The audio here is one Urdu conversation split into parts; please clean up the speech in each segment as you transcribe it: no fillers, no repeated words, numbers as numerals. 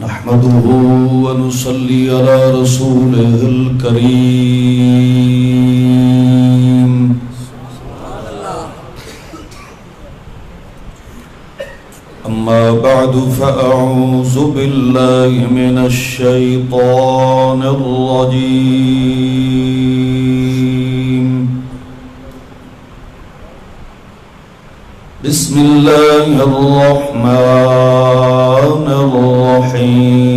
نحمده ونصلي على رسوله الكريم أما بعد فأعوذ بالله من الشيطان الرجيم بسم الله الرحمن الرحيم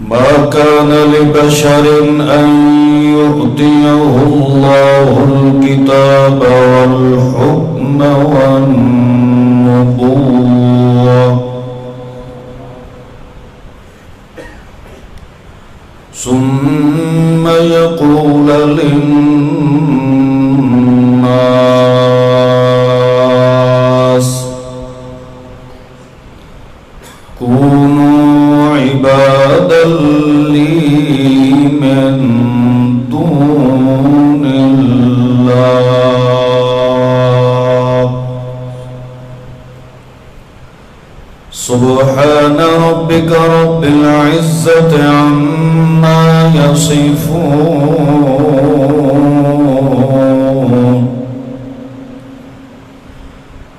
ما كان لبشر أن يؤتيه الله الكتاب والحكم والنبوة ثم يقول للناس كونوا عبادا لي من دون الله سبحان ربك رب العزة عما يصفون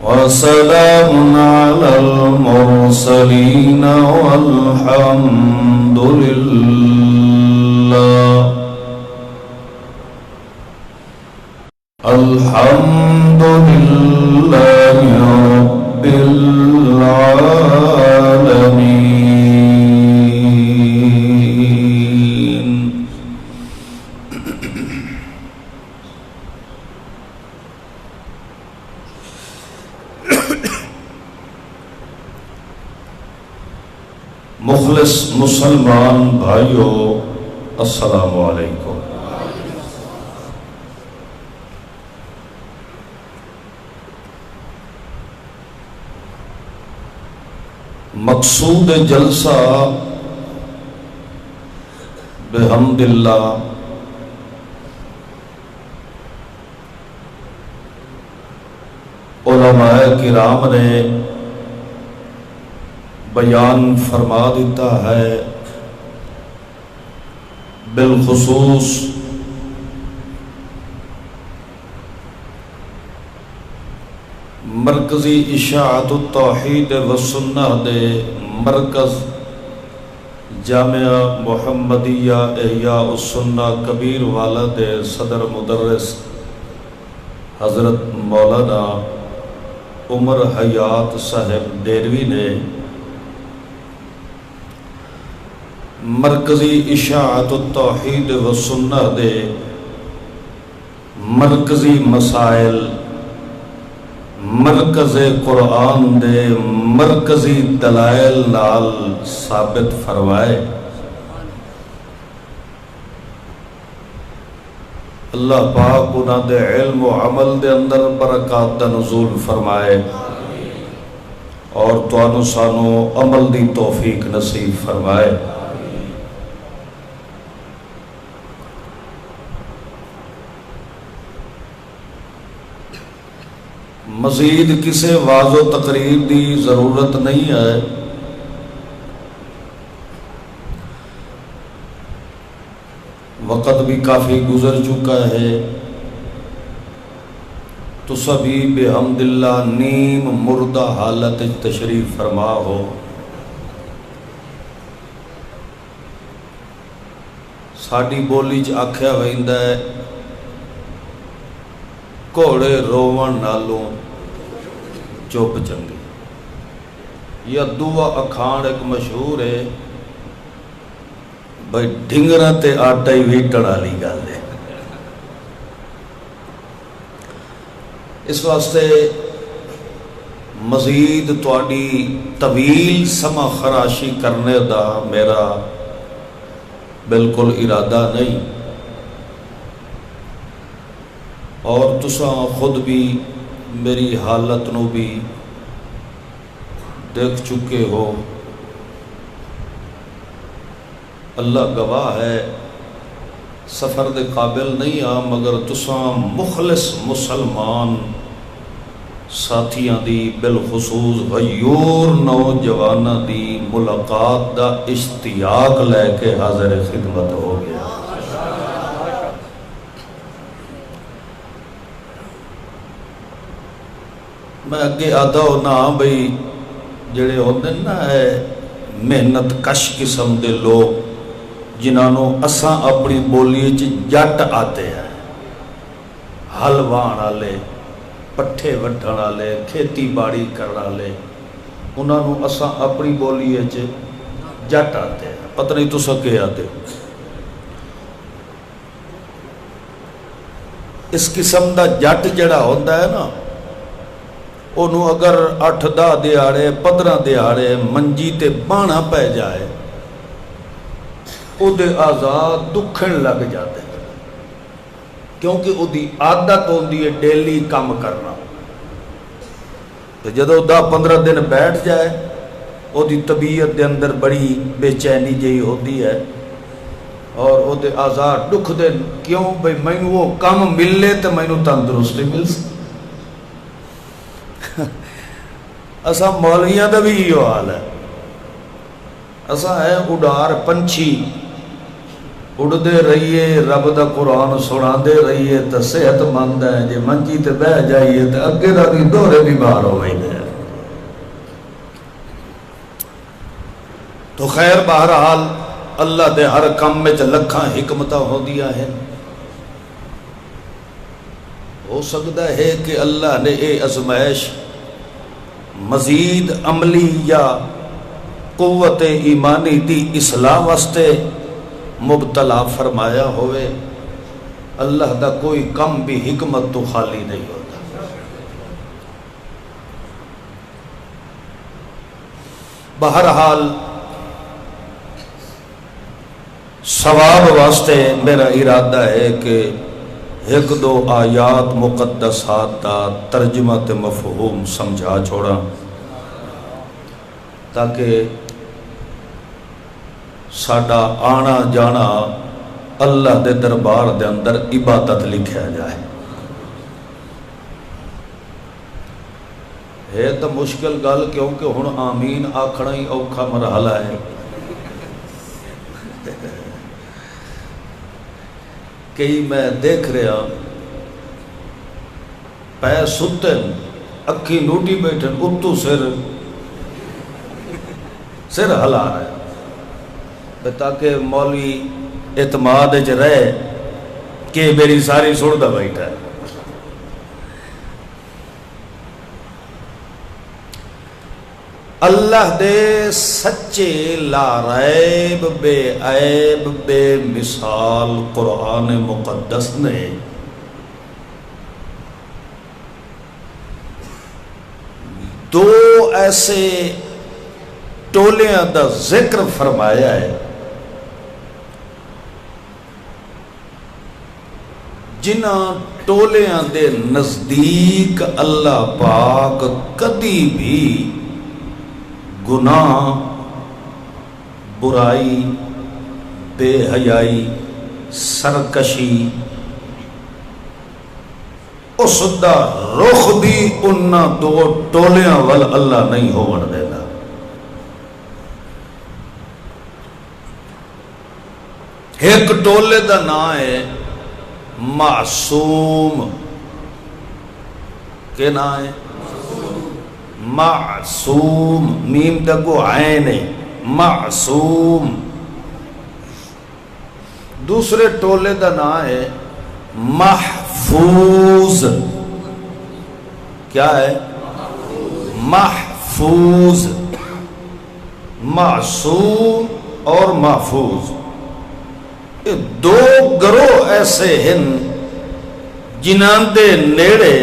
وسلام على المرسلين والحمد لله الحمد لله رب العالمين. مخلص مسلمان بھائیو السلام علیکم. مقصود جلسہ بحمد اللہ علماء کرام نے بیان فرما دیتا ہے. بالخصوص مرکزی اشاعت التوحید والسنہ دے مرکز جامعہ محمدیہ احیاء السنہ کبیر والا دے صدر مدرس حضرت مولانا عمر حیات صاحب ڈیروی نے مرکزی اشاعت التوحید والسنہ دے مرکزی مسائل مرکز قرآن دے مرکزی دلائل نال ثابت فرمائے. اللہ پاک انہاں دے علم و عمل دے اندر برکات دا نزول فرمائے اور توانو سانو عمل دی توفیق نصیب فرمائے. مزید کسی واضح و تقریر دی ضرورت نہیں ہے. وقت بھی کافی گزر چکا ہے. تو سبھی بحمد اللہ نیم مردہ حالت تشریف فرما ہو. ساڑی بولی چ آکھیا ویندا ہے گھوڑے روون نالوں چپ چنگی. یا دعا اکھان ایک مشہور ہے بھائی ڈھنگرا تے آٹا ہی ویٹن والی گل ہے. اس واسطے مزید تواڈی طویل سما خراشی کرنے دا میرا بالکل ارادہ نہیں. اور تساں خود بھی میری حالت نو بھی دیکھ چکے ہو۔ اللہ گواہ ہے سفر دے قابل نہیں آ، مگر تساں مخلص مسلمان ساتھیاں دی بالخصوص غیور نوجواناں دی ملاقات دا اشتیاق لے کے حاضر خدمت ہو گیا۔ میں اگے آدھا ہونا بھئی جڑے ہوتے نا محنت کش قسم دے لوگ جنہوں اساں اپنی بولی جٹ آتے ہیں، ہل واہن والے، پٹھے وڈھن والے، کھیتی باڑی کرن والے، انہوں اساں اپنی بولی جٹ آتے ہیں۔ پتہ نہیں تو سکے آتے اس قسم دا جٹ جڑا ہوتا ہے نا، انہوں اگر 8-10 دیہاڑے 15 دیہاڑے منجی تے بانا پہ جائے او دے آزاد دکھن لگ جاتے ہیں، کیونکہ او دی عادت ہوندی ہے ڈیلی کام کرنا۔ تو جدو 10-15 دن بیٹھ جائے او دی طبیعت دے اندر بڑی بے چینی جہی ہوتی ہے، اور او دے آزاد دکھ دے، کیوں بھئی مینوں وہ کام ملے تو مینوں تندرستی مل سکتی۔ اساں مولویاں دا بھی یہ حال ہے، اساں ہے اڈار پنچھی، اڑدے رہیے رب دا قرآن سنا دے رہیے تو صحت مند ہے، جے منجی تے بہ جائیے تو اگے دا بھی دورے بیمار ہو گئی ہے۔ تو خیر بہرحال اللہ دے ہر کام میں لکھاں حکمتاں ہو دیا ہے۔ ہو سکتا ہے کہ اللہ نے اے ازمائش مزید عملی یا قوت ایمانی دی اصلاح واسطے مبتلا فرمایا ہوئے۔ اللہ دا کوئی کم بھی حکمت تو خالی نہیں ہوتا۔ بہرحال ثواب واسطے میرا ارادہ ہے کہ 1-2 آیات مقدسات دا ترجمہ تے مفہوم سمجھا چھوڑا، تاکہ ساڈا آنا جانا اللہ دے دربار دے اندر عبادت لکھیا جائے۔ ہے تو مشکل گل، کیونکہ ہن آمین آکھنا ہی اوکھا مرحلہ ہے۔ کئی میں دیکھ رہا پے ستن اکھی نوٹی بیٹھن اتو سر ہلا رہے، تاکہ مولوی اعتماد رہے کہ میری ساری سڑدا بیٹھا ہے۔ اللہ دے سچے لا ریب بے عیب بے مثال قرآن مقدس نے دو ایسے ٹولیاں دا ذکر فرمایا ہے جنہاں ٹولیاں دے نزدیک اللہ پاک کدی بھی گناہ، برائی، بے حیائی، سرکشی اس دا رخ بھی انہاں دو ٹولیاں وال اللہ نہیں ہون دینا۔ ایک ٹولے دا نام ہے معصوم، کہ نام ہے معصوم، میم دگو عین ہے، معصوم۔ دوسرے ٹولے دا نام ہے محفوظ۔ کیا ہے؟ محفوظ۔ معصوم اور محفوظ، یہ دو گروہ ایسے ہیں جنہاں دے نیڑے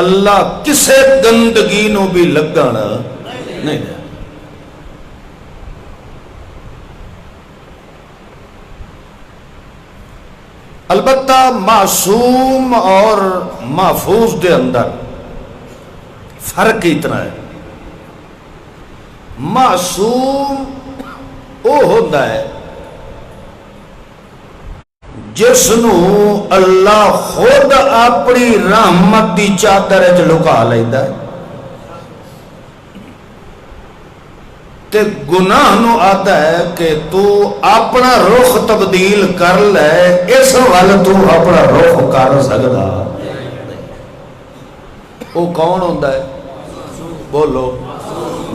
اللہ کسے گندگی نو بھی لگانا نہیں دے۔ البتہ معصوم اور محفوظ دے اندر فرق اتنا ہے، معصوم وہ ہوتا ہے جس نو اللہ خود اپنی رحمت دی چادر وچ لکا لیندا ہے، تے گناہ نو آتا ہے کہ تو اپنا رخ تبدیل کر لے، اس وال تو اپنا رخ کر سکدا۔ وہ کون ہوتا ہے؟ بولو،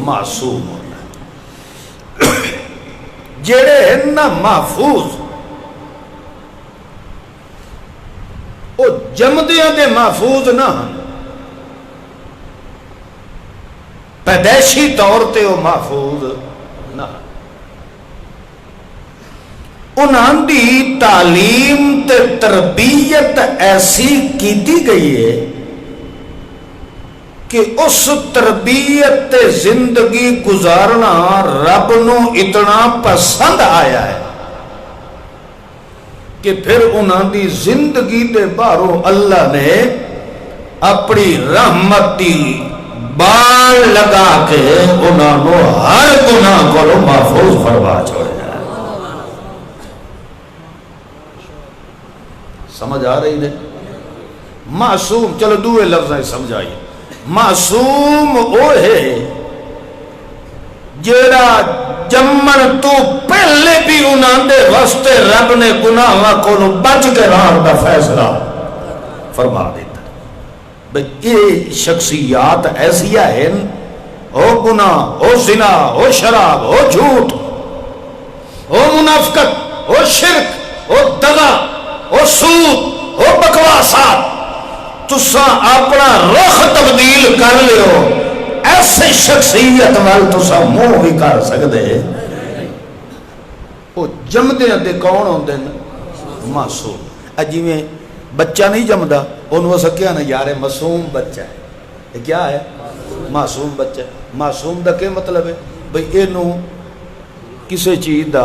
معصوم ہوتا ہے۔ جڑے ہیں نا محفوظ، وہ جمدیاں دے محفوظ نہ ہیں، پیدائشی طور تے وہ محفوظ نہ ہیں۔ انہاں دی تعلیم تے تربیت ایسی کیتی گئی ہے کہ اس تربیت تے زندگی گزارنا رب نو اتنا پسند آیا ہے کہ پھر انہاں دی زندگی دے باہروں اللہ نے اپنی رحمت دی بال لگا کے انہاں نو ہر گناہ کو محفوظ فرما چھوڑا۔ سمجھ آ رہی ہے؟ معصوم، چلو دوے لفظیں سمجھائیے۔ معصوم وہ ہے جیڑا جمن تو پہلے بھی انہاں دے واسطے رب نے گناہاں کو بچ کے رہن دا فیصلہ فرما دیتا۔ یہ شخصیات ایسی ہیں، او گناہ، او زنا، او شراب، او جھوٹ، او منافقت، او شرک، او دغا، او سود، او بکواسات، تسا اپنا رخ تبدیل کر لیو، ایسے شخصیت وال تسا منہ بھی کر سکتے۔ وہ جمدے دے کون ہوندے ہیں؟ معصوم۔ اجی میں بچہ نہیں جمدا، انہوں اسا کیا نا یار معصوم بچہ ہے، یہ کیا ہے؟ معصوم بچہ۔ معصوم دا کیا مطلب ہے؟ بھئی اینوں کسی چیز دا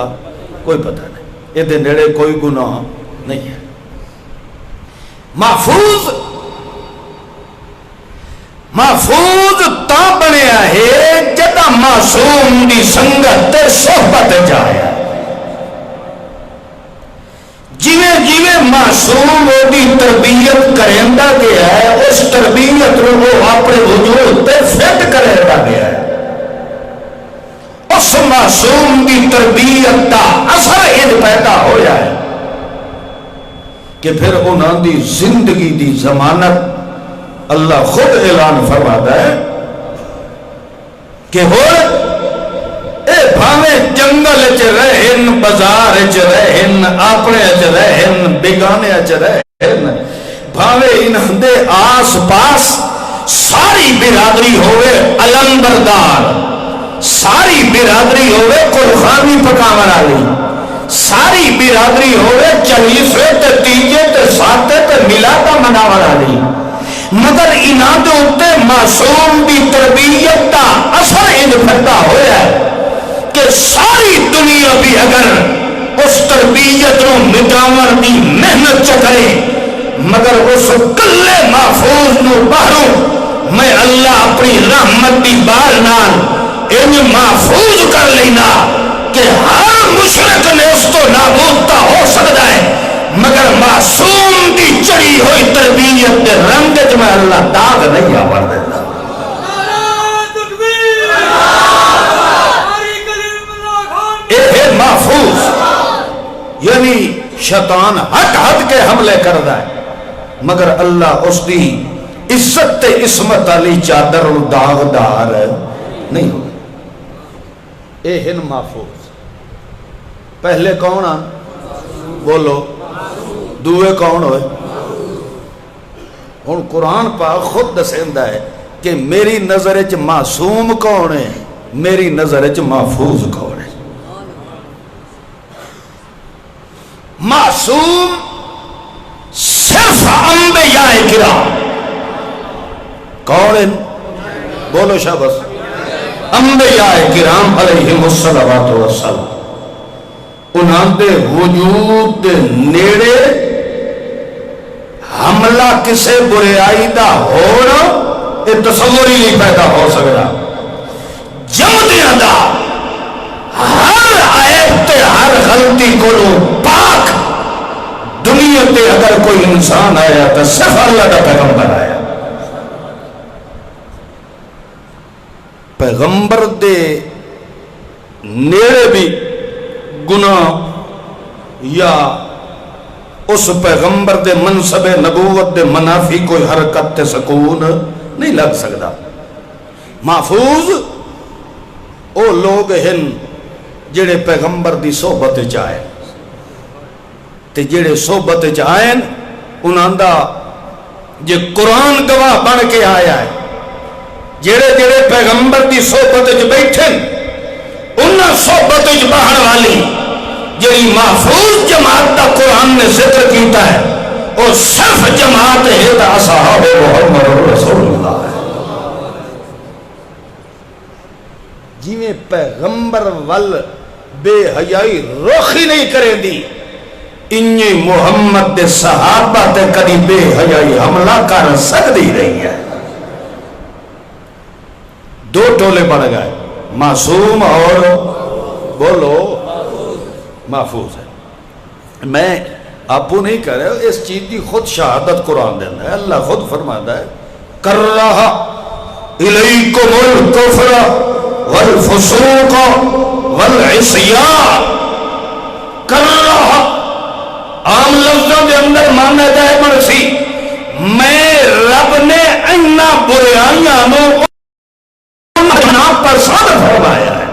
کوئی پتہ نہیں، یہ دے نیڑے کوئی گناہ نہیں ہے۔ محفوظ تا بنیا ہے جدا معصوم دی سنگت تے صحبت جایا۔ جیویں جیویں معصوم دی تربیت کریندا گیا ہے، اس تربیت رو وہ اپنے وجود تے فٹ کریندا گیا ہے۔ اس معصوم دی تربیت دا اثر ان پیدا ہویا ہے کہ پھر انہاں دی زندگی دی ضمانت اللہ خود اعلان فرماتا ہے کہ اے بھاویں جنگل چ رہن، بازار چ رہن، اپنے چ رہن، بیگانے چ رہن، بھاویں انہاں دے آس پاس ساری برادری ہوئے علم بردار، ساری برادری ہوئے قرخانی پکاون والی، ساری برادری ہوئے چلیسوے تے تیجے تے ساتے تے میلادا مناون والی، مگر انہاں دے اوتے معصوم دی تربیت دا اثر ان پیدا ہویا ہے کہ ساری دنیا بھی اگر اس تربیت نو مٹاون دی محنت چکرے، مگر اس کلے محفوظ نو باہروں میں اللہ اپنی رحمت دی بار نال ان محفوظ کر لینا کہ ہر مشرک نے اس کو نابود تا ہو سکتا ہے، مگر معصوم دی چڑی ہوئی تربیت دے رنگ جو میں اللہ داغ نہیں آور دیتا۔ اے محفوظ، یعنی شیطان ہٹ ہٹ کے حملے کردا ہے، مگر اللہ اس دی عزت تے عصمت علی چادر داغدار نہیں ہو۔ اے ہن محفوظ۔ پہلے کون آن؟ بولو، دوے کون ہوئے؟ ہن قرآن پاک خود دسیندا ہے کہ میری نظر وچ معصوم کون ہے، میری نظر وچ محفوظ کون ہے۔ معصوم صرف انبیاء کرام کون ہیں؟ بولو شاباش، انبیاء کرام علیہم الصلوات والسلام، انہاں دے وجود دے نیڑے حملہ کسے بریائی دا ہونا یہ تصور ہی نہیں پیدا ہو سکتا. جمدیاں دا ہر عیب تے ہر غلطی کو پاک دنیا تے اگر کوئی انسان آیا تو صرف اللہ دا پیغمبر آیا. پیغمبر دے نیڑے بھی گناہ یا اس پیغمبر دے منصب نبوت دے منافی کوئی حرکت تے سکون نہیں لگ سکتا. محفوظ او لوگ ہیں جڑے پیغمبر دی صحبت چاہے تے جڑے صحبت چاہے انہاں دا جے قرآن گواہ بن کے آیا ہے. جڑے جڑے پیغمبر دی صحبت چ بیٹھے انہاں صحبت چ بہن والی جڑی محفوظ جماعت دا قرآن نے ذکر کیتا ہے وہ صرف جماعت ہے دا اصحاب محمد رسول اللہ ہے. جی میں پیغمبر وال بے حیائی روخی نہیں کریں دی انہی محمد دے صحابہ تے کدی بے حیائی حملہ کر سکتی رہی ہے. دو ٹولے بڑھ گئے معصوم اور بولو محفوظ ہے. میں آپ نہیں کہہ رہے اس چیز کی خود شہادت قرآن دینا ہے. اللہ خود فرماتا ہے کرہا الیکم الکفر والفسوق والعصیان. کرہا عام لفظوں کے اندر مانا جائے مرسی میں رب نے اینا بریائیاں نو پر ساتھ فرمایا ہے.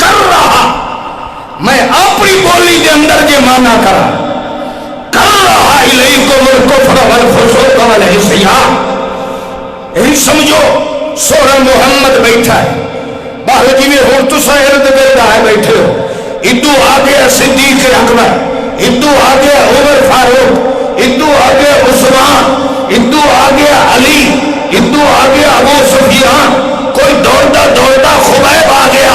کر رہا میں اپنی بولی کے اندر یہ مانا کرا کر رہا الیکم الکفر والفسوق والعصیان. یہی سمجھو سورہ محمد بیٹھا ہے باہر جی میں ہوں تو ارد گرد آئے بیٹھے ہو. ادو آ گیا صدیق اکبر, ادو آ گیا عمر فاروق, ادو آ گیا عثمان, ادو آ گیا علی, ادو آ گیا ابو سفیان, کوئی دوڑتا دوڑتا خبیب آ گیا,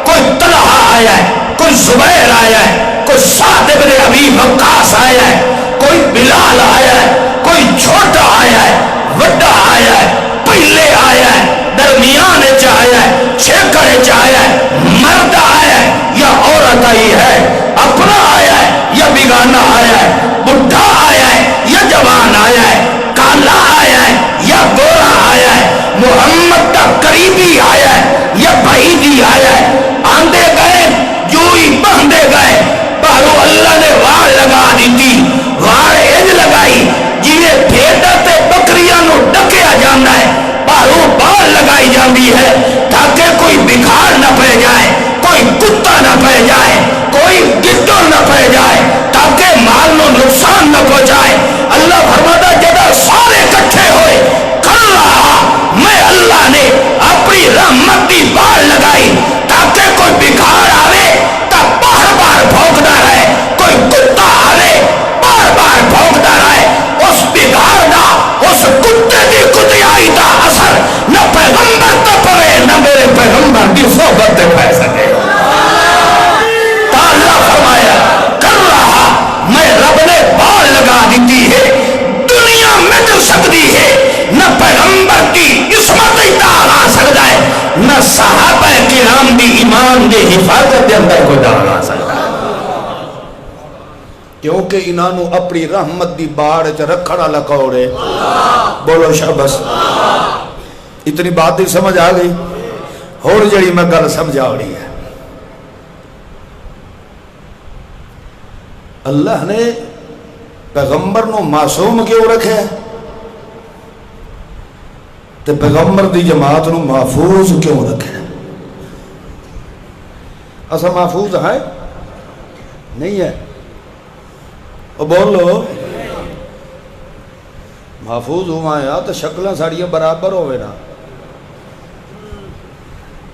کوئی طلحہ آیا ہے, کوئی زبیر آیا ہے, کوئی سعد بن ابی وقاص آیا ہے, کوئی بلال آیا ہے, کوئی چھوٹا آیا ہے, وڈا آیا ہے, پہلے آیا ہے, درمیان آیا ہے, چھیکڑے آیا ہے, مرد آیا ہے یا عورت آئی ہے, اپنا آیا ہے یا بیگانہ آیا ہے, بڈھا آیا ہے یا جوان آیا ہے, کالا آیا ہے یا گورا آیا ہے, محمد کا قریبی آیا ہے یا بعیدی آیا ہے. آندے گئے جو ہی بہندے گئے باہرو اللہ نے وار لگا دیتی. وار اج لگائی جنہیں بھیڑا تے بکریاں نو ڈکیا جانا ہے باہرو بال لگائی جاندی ہے تاکہ کوئی بکھار نہ پہ جائے, کوئی کتا نہ پہ جائے, کوئی گدڑ نہ پہ جائے, تاکہ مال نو نقصان نہ پہنچائے. اللہ فرماتا جب سارے کٹھے ہوئے کر رہا میں اللہ نے اپنی رحمت کی بار لگائی تاکہ کوئی بکھار آوے تا بار بار بھونکتا رہے, کوئی کتا آوے بار بار بھونکتا رہے. اس بکھار دا اس کتے دی کتیائی دا اثر نہ پیغمبر تے پڑے نہ میرے پیغمبر کی صحبت تے پہ سکے. تا اللہ فرمایا کر رہا میں رب نے بار لگا دیتی ہے دنیا مٹ سکتی ہے, نہ پیغمبر کی عصمت داغ آ سکتا ہے, نہ صحابہ کرام دی ایمان دی حفاظت دے اندر کوئی داغ آ سکتا ہے, کیونکہ انہاں نو اپنی رحمت دی باڑ چ رکھڑا لکوڑے. بولو شاباش. اتنی بات ہی سمجھ آ گئی. اور جڑی میں گل سمجھا رہی ہے اللہ نے پیغمبر نو معصوم کیوں رکھے تے پیغمبر دی جماعت نو محفوظ کیوں رکھے؟ اسا محفوظ ہے نہیں ہے؟ او بولو محفوظ ہوا ہے تو شکلیں ساڑیاں برابر ہوئے نا.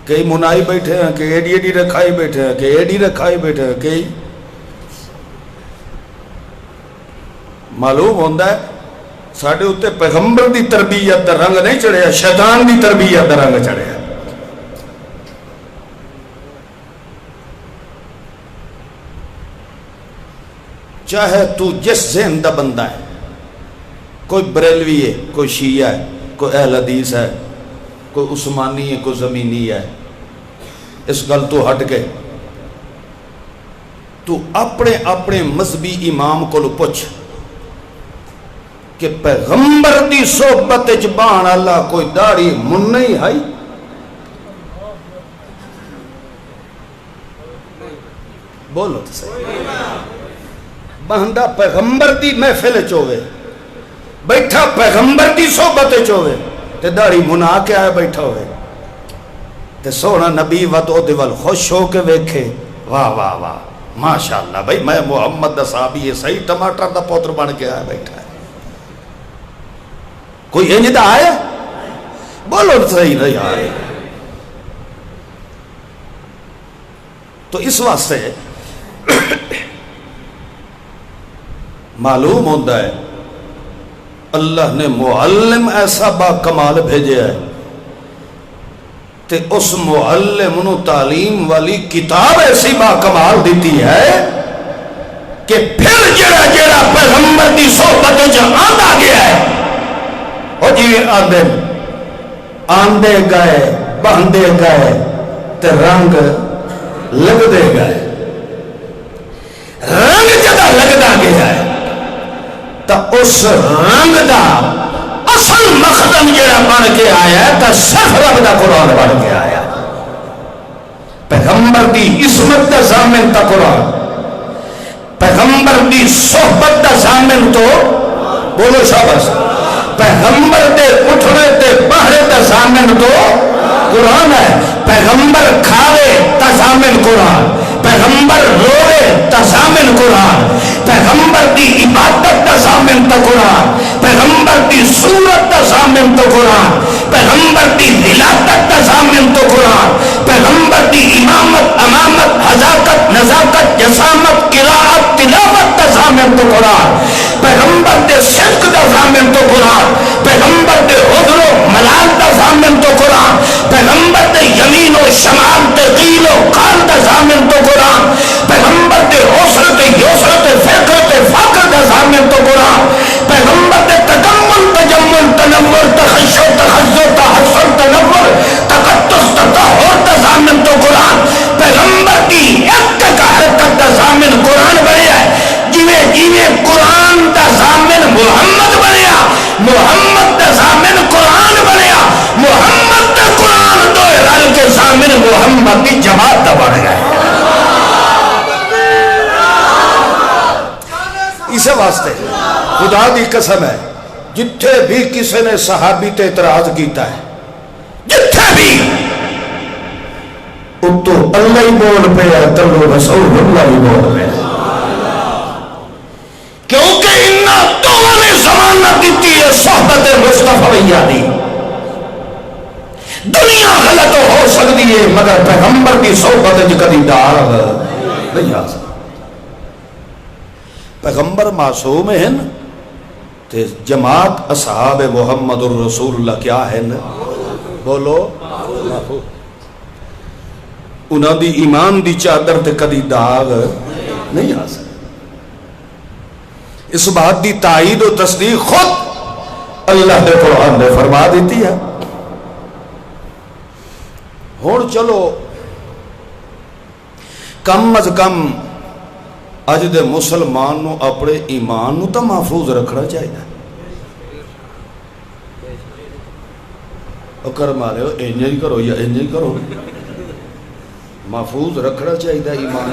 کئی منائی بیٹھے ہیں, کہ ایڈی ایڈی رکھائی بیٹھے ہیں, کہ ایڈی رکھائی بیٹھے ہیں, کئی معلوم ہوندہ ہے ساڑھے ہوتے پیغمبر دی تربیت دا رنگ نہیں چڑھے, شیطان دی تربیت دا رنگ چڑھے. چاہے تو جس ذہن دا بندہ ہے کوئی بریلوی ہے، کوئی شیعہ ہے، کوئی اہل حدیث ہے، کوئی عثمانی ہے، کوئی زمینی ہے، اس گل تو ہٹ کے تو اپنے اپنے مذہبی امام کو پوچھ کہ پیغمبر دی صحبت جبان اللہ کوئی داڑھی من نہیں ہے؟ بولو تو صحیح۔ بہندہ پیغمبر دی محفل چوے، بیٹھا پیغمبر دی صحبت چوے تے داڑھی منا کے آئے بیٹھا ہوئے تے سونا نبی ودو دیوال خوش ہو کے ویکھے، واہ واہ واہ ماشاءاللہ بھائی میں محمد دا صحابی ہے، صحیح ٹماٹر دا پوتر بن کے آیا بیٹھا ہے۔ کوئی انج دا آیا؟ بولو صحیح نہیں آئے۔ تو اس واسطے معلوم ہوتا ہے اللہ نے معلم ایسا با کمال بھیجے ہے تے اس معلم نو تعلیم والی کتاب ایسی با کمال دیتی ہے کہ پھر جڑا جڑا پیغمبر دی صحبت جو آندا گیا ہے وہ جی آندے گئے بہندے گئے تے رنگ لگ دے گئے، رنگ جدا لگدا گیا ہے تا اس رنگ دا اصل مخدم جڑا بن کے آیا ہے تا صرف رب دا قرآن بن کے آیا، پیغمبر دی عصمت دا ضامن تا قرآن، پیغمبر دی صحبت دا ضامن تو بولو شاباش، پیغمبر دے اٹھنے تے بہرے دا ضامن تو قرآن ہے، پیغمبر کھاوے تا ضامن قرآن، پیغمبر روے تا ضامن قرآن، پیغمبر دی عبادت دا ضامن تا قرآن، پیغمبر دی صورت دا ضامن تو قرآن، پیغمبر دی ولادت دا ضامن تو قرآن، پیغمبر دی امامت امامت حذاقت نزاکت جسامت قراءت تلاوت دا ضامن تو قرآن، پیغمبر دے صدق دا ضامن تو قرآن، پیغمبر دے عذر و ملال دا ضامن تو قرآن، پیغمبر دے یمین و شمال دے قیل و قال دا ضامن تو قرآن، پیغمبر دے عسرت یسرت فقر تے فقر دا ضامن تو قرآن، پیغمبر دے تکمل تجمل تنور تخشو تخزو تحسن تنور تقدس تطہر دا ضامن تو قرآن، پیغمبر دی ایک حرکت دا ضامن قرآن بنیا ہے، جویں قرآن دا ضامن محمد بنیا، محمد دا ضامن قرآن بنیا، محمد دا قرآن دو رل کے ضامن محمد دی جماعت دا بن گئے۔ اسے واسطے خدا دی قسم ہے جتھے بھی کسی نے صحابی تے اعتراض کیتا ہے، جتھے بھی اتو اللہ ہی بول پہ ہے، تلو رسول اللہ ہی بول پہ ہے، کیونکہ انہاں دونوں نے زمانہ دیتی ہے صحبت مصطفیٰ دی۔ دنیا غلط ہو سکتی ہے مگر پیغمبر کی صحبت کبھی داغ نہیں آ سکتا۔ پیغمبر معصوم ہیں تے جماعت اصحاب محمد الرسول اللہ کیا ہے نا؟ بولو انہاں دی ایمان دی چادر تے کدی داغ نہیں آ سکتا۔ اس بات دی تائید و تصدیق خود اللہ نے قرآن نے فرما دیتی ہے۔ ہون چلو کم از کم اج دے مسلمان نو اپنے ایمان نو تو محفوظ رکھنا چاہیے۔ اکر مارے ہو انجی کرو یا انجی کرو، محفوظ رکھنا چاہیے ایمان۔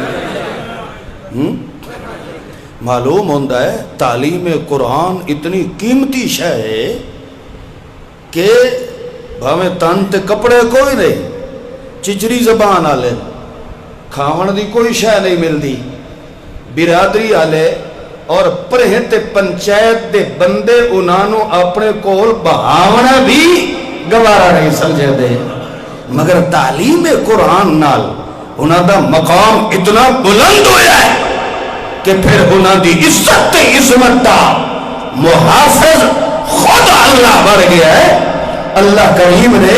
معلوم ہوتا ہے تعلیم قرآن اتنی قیمتی شے ہے کہ بھاویں تن تے کپڑے کوئی نہیں، چچری زبان آلے کھاون دی کوئی شے نہیں ملدی، برادری آلے اور پرہت پنچایت دے بندے انہوں اپنے کول بہاونا بھی گوارا نہیں سمجھے دے، مگر تعلیم قرآن نال انہوں دا مقام اتنا بلند ہویا ہے کہ پھر انہوں دی عزت تے عظمت دا محافظ خود اللہ بڑھ گیا ہے۔ اللہ کریم نے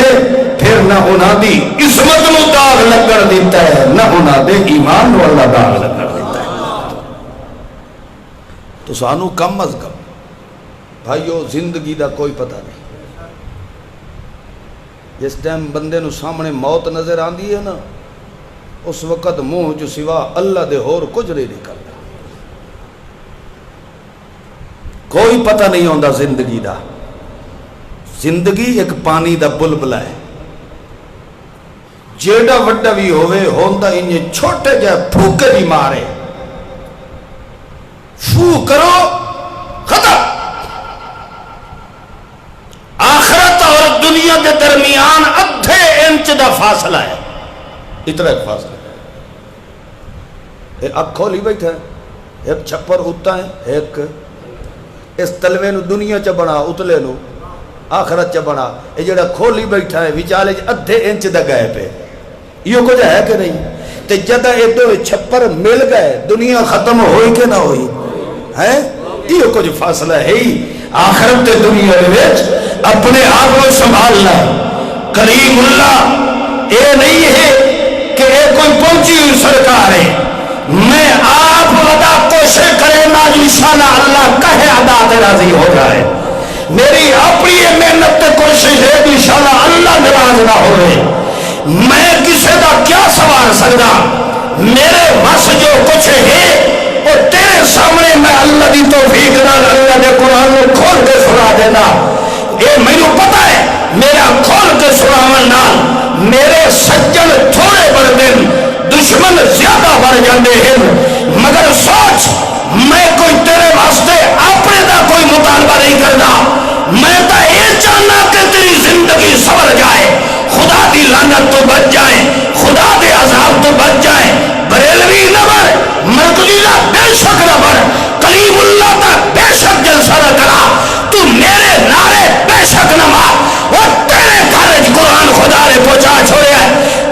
پھر نہ انہوں دی عظمت نو داغ لگڑ دیتا ہے، نہ انہوں دے ایمان نو اللہ داغ لگڑ دیتا ہے۔ تو سانو کم از کم بھائیو زندگی دا کوئی پتہ نہیں. جس ٹائم بندے نو سامنے موت نظر آندی ہے نا اس وقت منہ جو سوا اللہ دے ہور کچھ نہیں نکلدا. کوئی پتہ نہیں ہوندا زندگی دا. زندگی ایک پانی دا بلبلا ہے. جیڑا وڈا بھی ہوئے ہوندا انہیں چھوٹے جائے پھوکے بھی مارے فو کرو ختم. آخرت اور دنیا کے درمیان ادھے انچ دا فاصلہ ہے. اتنا ایک فاصلہ ہے. ایک اکھ کھولی بیٹھا ہے, ایک چھپر اتا ہے, ایک اس تلوے نو دنیا چ بنا اتلے نو آخرت چ بنا. یہ جڑا کھولی بیٹھا ہے وچالے ادھے انچ دا گئے پہ. یہ کچھ ہے کہ نہیں؟ تے جدہ یہ دو چھپر مل گئے دنیا ختم ہوئی کہ نہ ہوئی ہے؟ یہ کچھ فاصلہ ہے ہی. آخرت تے دنیا دے وچ اپنے آپ کو سنبھالنا. کریم اللہ اے نہیں ہے کہ اے کوئی پہنچی ہوئی سرکار ہے. میں آپ ودا کوشش کرے نا انشاءاللہ اللہ کہے ادا تے راضی ہو جائے. میری اپنی محنت تے کوشش ہے انشاءاللہ اللہ ناراض نہ ہوئے. میں کسی دا کیا سوار سکتا؟ میرے وس جو کچھ ہے وہ تیرے سامنے میں اللہ دی توفیق نال اللہ دے قرآن کو کھول کے سنا دینا. اے مینوں پتہ ہے میرا کھول کے سناون نال میرے سجن تھوڑے بڑھ دن دشمن زیادہ بڑھ جاندے ہیں. مگر سوچ میں کوئی تیرے واسطے اپنے دا کوئی مطالبہ نہیں کرنا. میں تو یہ چاہنا کہ تیری زندگی سنور جائے, خدا دی لعنت تو بچ جائے, خدا دے عذاب تو بچ جائے. بریلوی نہ بڑھ, مرکزی نہ بے شک نہ بڑھ, کلیم اللہ کا بے شک جلسہ نہ کرا. تو میرے نعرے بے شک نہ مار اور تیرے گھر قرآن خدا نے پہنچا چھوڑے ہے.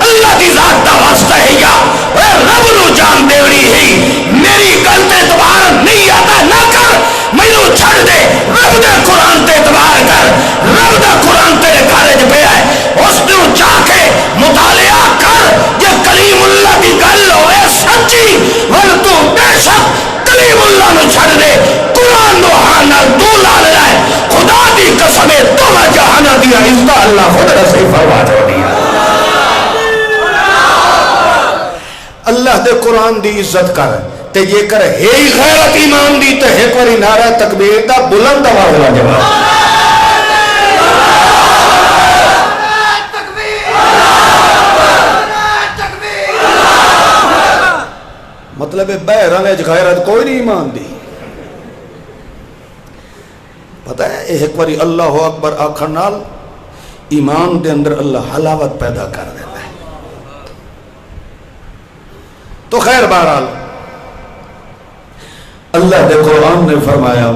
اللہ دی ذات دا واسطہ ہے یا رب نو جان دیوڑی ہے. میری گل تے اعتبار نہیں آتا نہ کر, مینوں چھڑ دے. رب دے قرآن تے اعتبار کر. رب دا قرآن تیرے گھر پہ ہے, اس نے جا کے مطالعہ کر. یہ کلیم اللہ کی گل ہوئے سچی ول تو بے شک کلیم اللہ نو چھڑ دے. قرآن نو ہاں تو لا لے. خدا دی قسم تو جہاں دیا عزت اللہ خود رسی فرما دیا. اللہ دے قرآن دی عزت کر تے یہ کر ہے ہی غیرت ایمان دی تے ایک واری نعرہ تکبیر دا بلند آواز لا جواب. مطلب بہران ہے غیرت کوئی نہیں ایمان دی. پتہ ہے ایک باری اللہ اکبر آخر نال ایمان دے اندر اللہ حلاوت پیدا کر دیتا ہے. تو خیر بہرحال اللہ دے قرآن نے فرمایا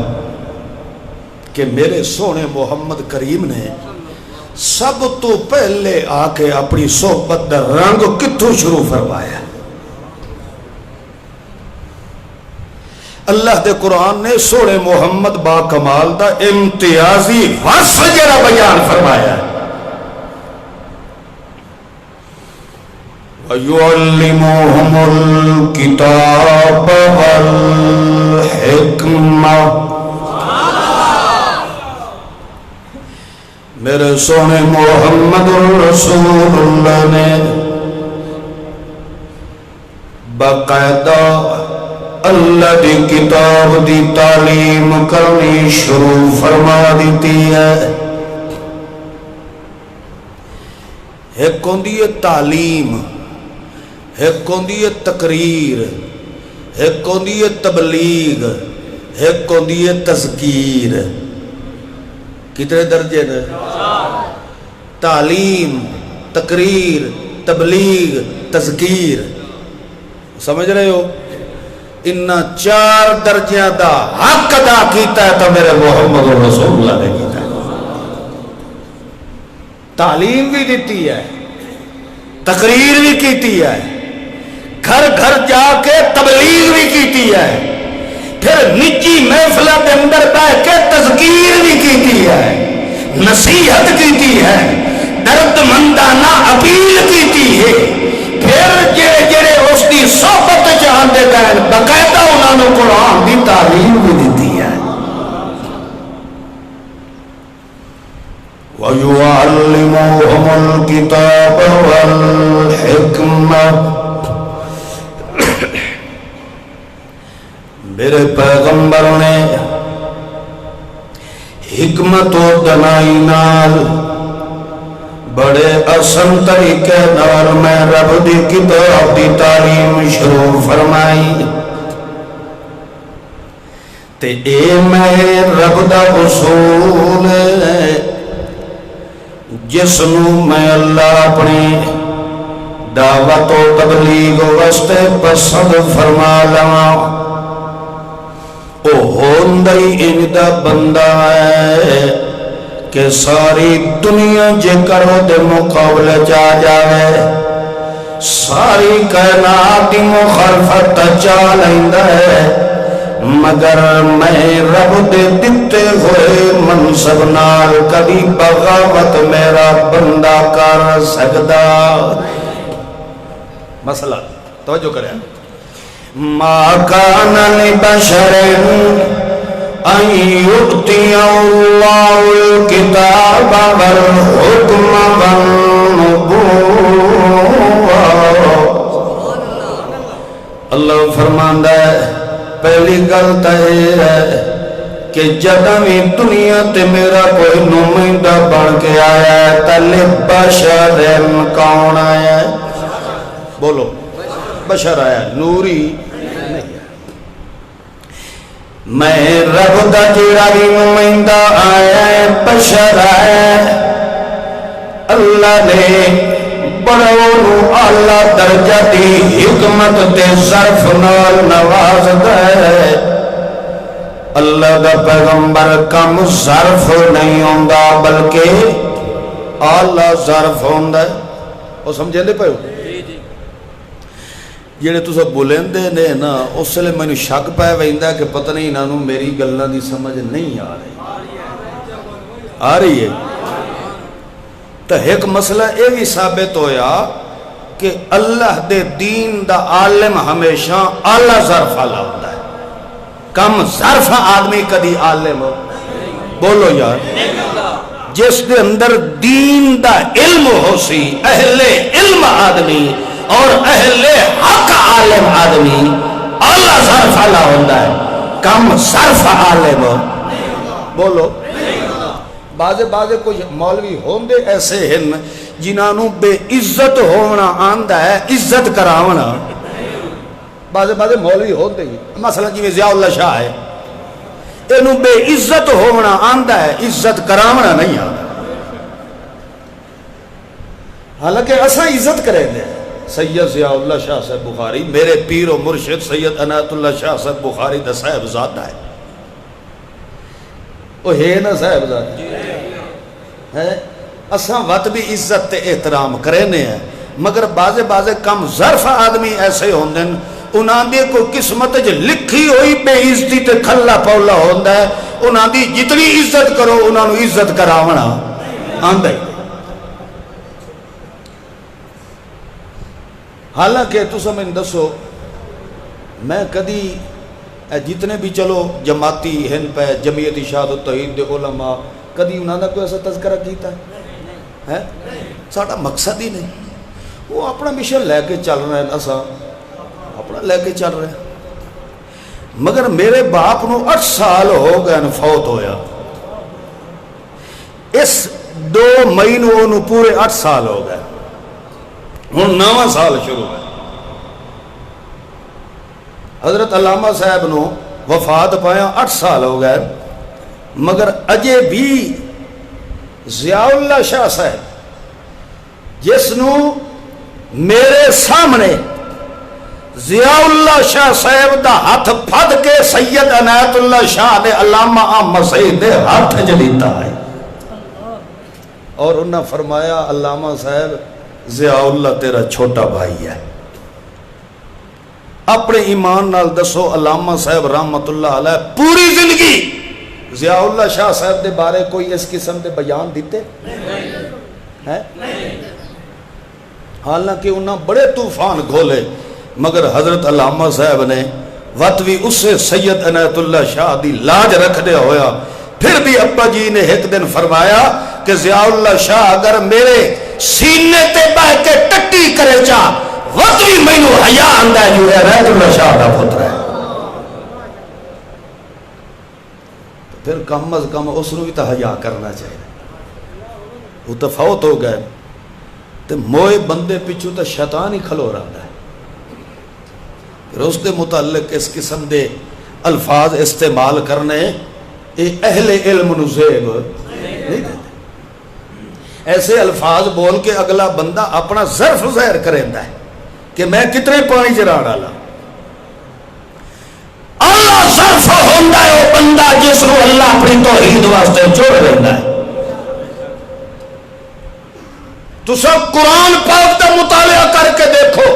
کہ میرے سونے محمد کریم نے سب تو پہلے آ کے اپنی صحبت دا رنگ کتھوں شروع فرمایا. اللہ دے قرآن نے سونے محمد با کمال دا امتیازی وصف جرا بیان فرمایا. وَيُعَلِّمُهُمُ الْكِتَابَ وَالْحِكْمَةَ. میرے سونے محمد رسول اللہ نے باقاعدہ اللہ دی کتاب دی تعلیم کرنی شروع فرما دیتی ہے. ایک ہوندی ہے تعلیم, ایک ہوندی ہے تقریر, ایک ہوندی ہے تبلیغ, ایک ہوندی ہے تذکیر. کتنے درجے نے؟ تعلیم, تقریر, تبلیغ, تذکیر. سمجھ رہے ہو؟ ان چار درجیاں دا حق ادا کیتا ہے تو میرے محمد رسول اللہ نے کیتا ہے. تعلیم بھی دیتی ہے, تقریر بھی کیتی ہے, گھر گھر جا کے تبلیغ بھی کیتی ہے, پھر نجی محفلہ کے اندر بیٹھ کے تذکیر بھی کیتی ہے, نصیحت کیتی ہے, درد مندانہ اپیل کیتی ہے. پھر جڑے جڑے اس کی صحبت چاہتے گئے باقاعدہ انہوں نے قرآن کی تعلیم بھی دیتی ہے. وَيُعَلِّمُهُمُ الْكِتَابَ وَالْحِكْمَةَ. میرے پیغمبر نے حکمت و دانائی نال بڑے آسان طریقے نال میں رب دی کتاب دی تعلیم شروع فرمائی تے اے میں رب دا اصول ہے جس نو میں اللہ اپنی دعوت و تبلیغ واسطے پسند فرما لواں او ہوندی ان دا بندہ ہے کہ ساری دنیا جے کرو دے مقابلے جا جاوے ساری کائنات دی مخالفت چا لیندا ہے مگر میں رب دے دتے ہوئے منصب نال کبھی بغاوت میرا بندہ کر سکدا. مسئلہ توجہ کریں. ما کان لبشر ان یؤتی اللہ الکتاب والحکم والنبوہ. اللہ فرماندا ہے پہلی گل تو یہ ہے کہ جدوں بھی دنیا تے میرا کوئی نمائندہ بن کے آیا ہے تلے بشر کون آیا ہے؟ بولو بشر آیا ہے نوری نہیں ہے. میں رب دا جیڑا بھی نمائندہ آیا ہے بشر آیا ہے. اللہ نے بڑوں اعلیٰ درجہ دی حکمت تے ظرف نال نواز دے. اللہ دا پیغمبر کم ظرف نہیں ہوندا بلکہ اعلیٰ ظرف ہوندا ہے. وہ سمجھے دے پہو جڑے تسا بولندے نے نا اس لئے میں نے شک پائے ویندا کہ پتہ نہیں انہوں میری گلاں دی سمجھ نہیں آ رہی ہے. تو ایک مسئلہ یہ بھی ثابت ہویا کہ اللہ دے دین دا عالم ہمیشہ اعلیٰ ظرف والا ہوتا ہے. کم ظرف آدمی کدی عالم ہو بولو یار جس دے اندر دین دا علم ہو سی اہل علم آدمی اور اہل حق عالم آدمی اعلیٰ ظرف والا ہوتا ہے. کم ظرف عالم ہو بولو. بازے کوئی مولوی ہوندے ایسے ہیں جنہوں بے عزت ہونا آندہ ہے عزت کراونا. بازے مولوی ہوندے ہی مثلا جی میں ضیاء اللہ شاہ ہے انہوں بے عزت ہونا آندہ ہے عزت کراونا نہیں آندہ. حالانکہ ایسا عزت کریں دے. سید ضیاء اللہ شاہ صاحب بخاری میرے پیر و مرشد سید عنایت اللہ شاہ صاحب بخاری دا صاحب زادہ ہے. وہ ہے نا صاحب زادہ ہے. اساں وقت بھی عزت تے احترام کرنے ہیں مگر بازے کم ظرف آدمی ایسے ہوندے انہاں دی کوئی قسمت جو لکھی ہوئی بے عزتی تے کھلا پولا ہوندا ہے. انہاں دی جتنی عزت کرو انہاں نو عزت کراونا آندا ہے. حالانکہ تساں میں دسو میں کدی جتنے بھی چلو جماعتی ہن پہ جمعیت اشاعت و توحید دے علماء کدی انہاں دا کوئی ایسا تذکرہ کیتا ہے؟ ساڈا مقصد ہی نہیں. وہ اپنا مشن لے کے چل رہے ہیں اساں اپنا لے کے چل رہے ہیں. مگر میرے باپ نو 8 سال ہو گئے فوت ہویا. اس 2 مئی نو انہوں پورے 8 سال ہو گئے. ہن 9واں سال شروع ہے. حضرت علامہ صاحب نو وفات پایا 8 سال ہو گئے مگر اجے بھی ضیاء اللہ شاہ صاحب جس نو میرے سامنے ضیاء اللہ شاہ صاحب دا ہاتھ پھد کے سید عنایت اللہ شاہ دے علامہ احمد سعید دے ہاتھ جلیتا ہے اور انہاں فرمایا علامہ صاحب ضیاء اللہ تیرا چھوٹا بھائی ہے. اپنے ایمان نال دسو علامہ صاحب رحمت اللہ علیہ پوری زندگی ضیاء اللہ شاہ صاحب دے بارے کوئی اس قسم دے بیان دیتے ہیں؟ حالانکہ انہاں بڑے طوفان گھولے مگر حضرت علامہ صاحب نے وقت بھی اسے سید عنایت اللہ شاہ دی لاج رکھ دیا ہویا. پھر بھی ابا جی نے ایک دن فرمایا کہ ضیاء اللہ شاہ اگر میرے سینے تے بہ کے ٹٹی کرے چاہ وقت بھی مینو حیا آندا ہے جو ہے رحمت اللہ شاہ دا پتر ہے. پھر کم از کم اس نے بھی تو حیا کرنا چاہیے. وہ تو فوت ہو گئے تو موئے بندے پچھو تو شیطان ہی کھلو رہا ہے. پھر اس دے متعلق اس قسم دے الفاظ استعمال کرنے اے اہل علم نزیب نہیں دیتے. ایسے الفاظ بول کے اگلا بندہ اپنا ظرف ظاہر کریندا ہے کہ میں کتنے پانی چرا ڈالا. اللہ ظرف ہوندا ہے وہ بندہ جس کو اللہ اپنی توحید واسطے چھوڑ دیندا ہے. تو سب قرآن پاک کا مطالعہ کر کے دیکھو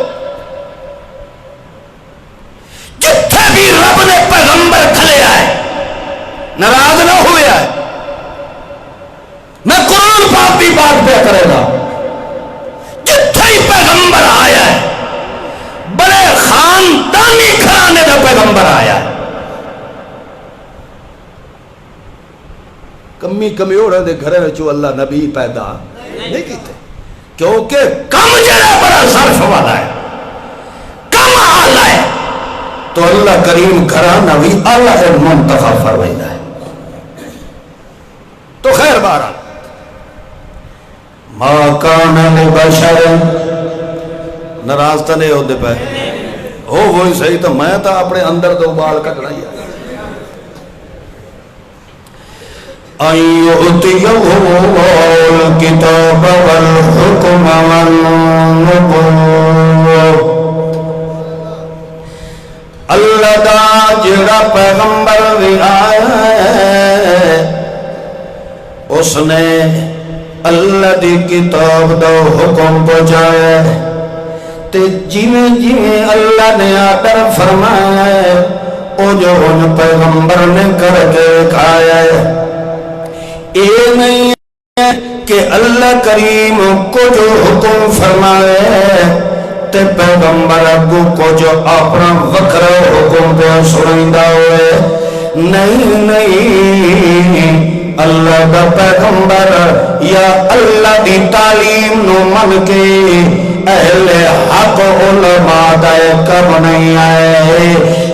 جتھے بھی رب نے پیغمبر کھلیا ہے ناراض نہ ہوئے ہے. میں قرآن پاک کی بات پہ کرے گا جتھے ہی پیغمبر آیا ہے بڑے خاندانی گھرانے کا پیغمبر آیا ہے. کمی کمیوڑے دے گھرے وچوں اللہ نبی پیدا نہیں کیتے کیونکہ کم جڑا بڑا صرف والا ہے کم آلہ ہے تو اللہ کریم گھرانہ بھی اللہ سے منتخب فرمائیدا ہے. تو خیر بارہ ما کان لبشر ناراض تو نہیں ہوتے پہ ہو وہی صحیح تو میں تو اپنے اندر دو بال کٹنا ہی ہے. ایؤتیہ الکتاب والحکم والنبوہ اللہ دا جڑا پیغمبر بھی آیا ہے اس نے اللہ دی کتاب دا حکم پہنچایا تے جویں جویں اللہ نے آڈر فرمایا ہے او جو ان پیغمبر نے کر کے کھایا ہے. اے نہیں ہے کہ اللہ کریم کو جو حکم فرمائے تے پیغمبر ابو کو جو اپنا وکرا حکم پہ سنائندہ ہوئے. نہیں نہیں اللہ دا پیغمبر یا اللہ دی تعلیم نو من کے اہل حق علماء دائے کب نہیں آئے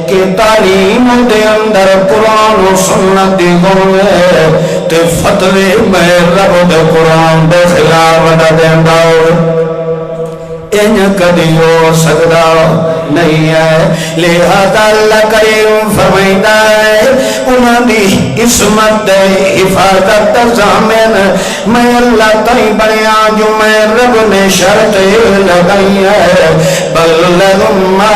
کہ تعلیم دے اندر قرآن و سنت دی گوئے تے فتوے میں رب دے قرآن دے خلاف نہ دیندہ ہوئے. ان کدی ہو سکتا نہیں ہے. لہذا اللہ کریم فرمائیدا ہے انہاں دی عصمت دے حفاظت دا ضامن میں اللہ تائی بنیا جو میں رب نے شرط لگائی ہے. بل لہم ما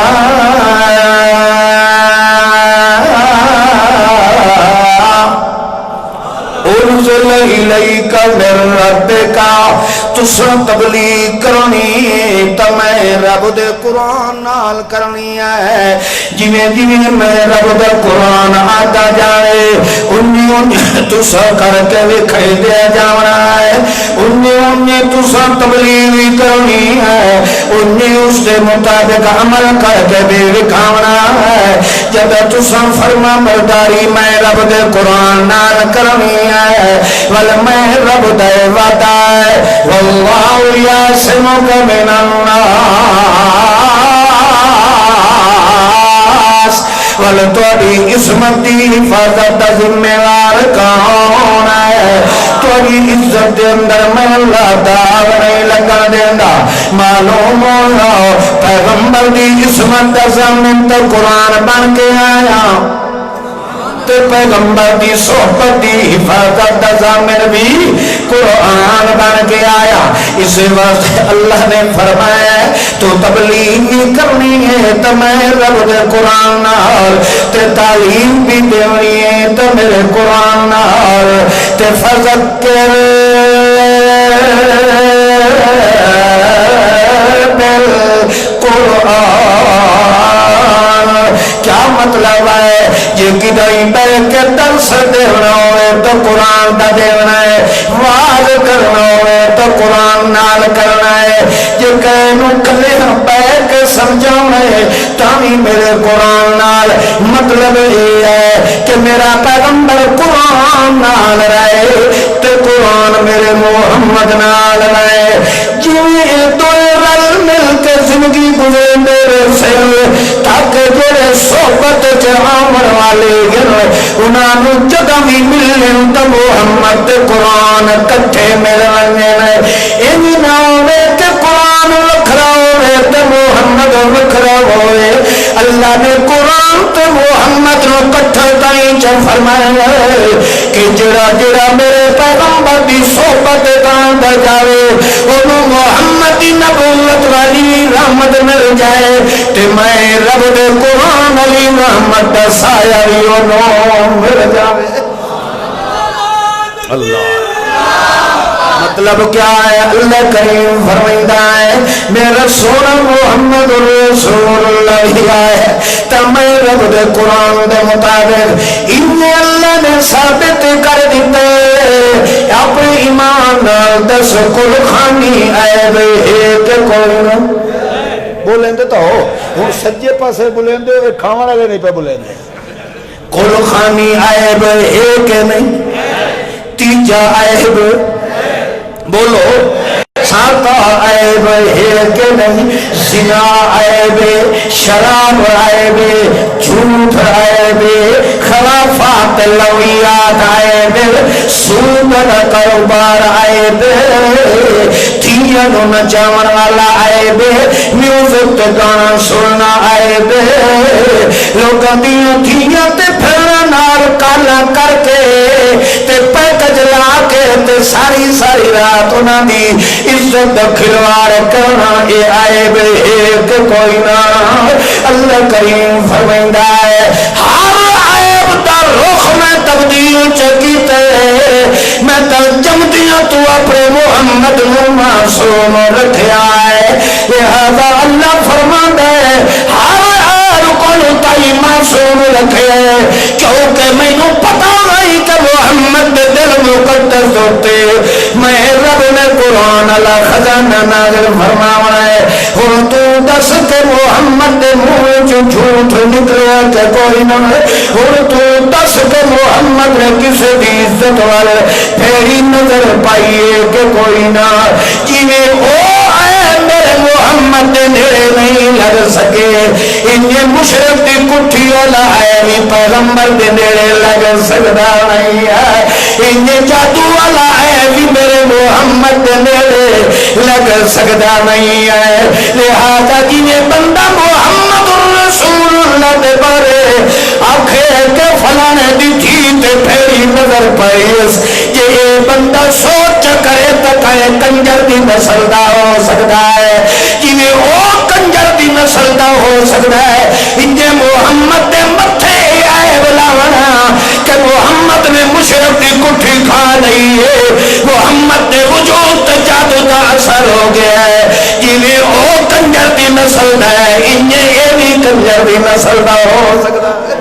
انزل الیک من ربک تسا تبلیغ کرنی تو میں رب دے قرآن نال کرنی ہے. جویں جویں میں رب دے قرآن آتا جائے انہیں تسا کر کے وکھائی دیا جانا ہے. انہیں تسا تبلیغ کرنی ہے انہیں اس کے مطابق عمل کر کے بھی وکھاونا ہے. جب تسا فرما برداری میں رب دے قرآن نال کرنی ہے ول میں رب دے وعدہ ہے واللہ یعصمک من الناس ول تہاڈی عصمت دی حفاظت دا ذمہ دار کون ہے. تہاڈی عزت دے اندر میں اللہ داغ نہیں لگن دیندا. معلوم ہو پیغمبر دی عصمت دا ضامن تے قرآن بن کے آیا تے پیغمبر دی صحبت دی حفاظت دا ضامن بھی قرآن بن کے آیا. اس واسطے اللہ نے فرمایا تو تبلیغ بھی کرنی ہے تو میں رب دے قرآن نال تے تعلیم بھی دینی ہے تو میرے قرآن نال تے فذکر بالقرآن. کیا مطلب ہے یہ کدائی بیٹھ کے درس دینا ہوئے تو قرآن دا دینا ہے. واز کرنا ہوئے تو قرآن نال کرنا ہے. یہ کہنو کلے بیٹھ کے سمجھانا ہے تاہی میرے قرآن نال. مطلب یہ ہے کہ میرا پیغمبر قرآن نال رہے تے قرآن میرے محمد نال لائے جویں دو رل مل کے زندگی گزرے سے تاکہ جڑے صحبت آمن والے انہاں نوں جگہ بھی ملن تے محمد تے قرآن کٹھے ملن این نہ ہوے کہ قرآن وکھرا ہوے تے محمد وکھرا ہوے اللہ نے قرآن تے محمد نو کٹھے تائیں چ فرمایا کہ جڑا جڑا میرے پیغمبر دی صحبت تاں جاوے اونوں محمد دی نبوت والی رحمت مل جائے تے میں رب دے قرآن علی رحمت دا سایہ وی اونوں مل جاوے اللہ مطلب کیا ہے اللہ کریم فرمائندہ ہے میرا سونا محمد رسول اللہ ہے تو میں رب دے قرآن دے مطابق انہیں اللہ نے ثابت کر دیتے اپنے ایمان دس کل خانی عیب ایک کوئی نہ بولیں دے تو ہوں سجے پاسے بولیں دے کھاوانا لے نہیں پہ بولیں دے کل خانی عیب ایک نہیں تیجا عیب بولو ساتا عیب ہے کہ نہیں زنا عیب شراب عیب جھوٹ عیب خلافات لویات عیب سود کاروبار عیب تھیاں نو نچاون والا عیب میوزک تے گانا سننا عیب لوکاں دیاں تھیاں تے پھرنا نال کالا کر کے تے پیکج لا کے تے ساری رات انہاں دی عزت کھلواڑ کرنا اے عیب ایک کوئی نہ اللہ کریم فرمائندہ ہے ہر عیب دا رخ میں تبدیل چکیتے میں ترجم دیا تو اپنے محمد نو معصوم رکھیا ہے لہذا اللہ فرماندہ ہے ہر کل تائی معصوم رکھے کیونکہ میں نو پتا نہیں کہ محمد دل مقدس ہوتے میں رب نے قرآن اللہ خزانہ نازل فرماونا ہے اور تو دس کے محمد دے منہ جو جھوٹ نکلیا کہ کوئی نہ اور تو دس کے محمد نے کسی بھی عزت والے پھیری نظر پائیے کہ کوئی نہ جنہیں او آئے میرے محمد دے نیرے نہیں لگ سکے انہیں مشرق دی کٹھی والا ہے بھی پیغمبر دے نیرے لگ سکتا نہیں ہے انہیں جادو والا ہے بھی میرے محمد دے نیرے لگ سکتا نہیں ہے لہذا جنہیں بندہ محمد رسول اللہ دے بارے آنکھیں کے فلانے دی تھی تے پھیری نظر پائیس یہ بندہ سوچ کرے تکائے کنجر دی نسل دا ہو سکتا ہے جنہیں او کنجر دی نسل دا ہو سکتا ہے انہیں محمد دے متھے آئے بلاونا کہ محمد نے مشرق دی کٹھی کھا نہیں ہے محمد دے وجود جادو دا اثر ہو گیا ہے جنہیں او کنجر دی نسل دا ہے انہیں یہ بھی کنجر دی نسل دا ہو سکتا ہے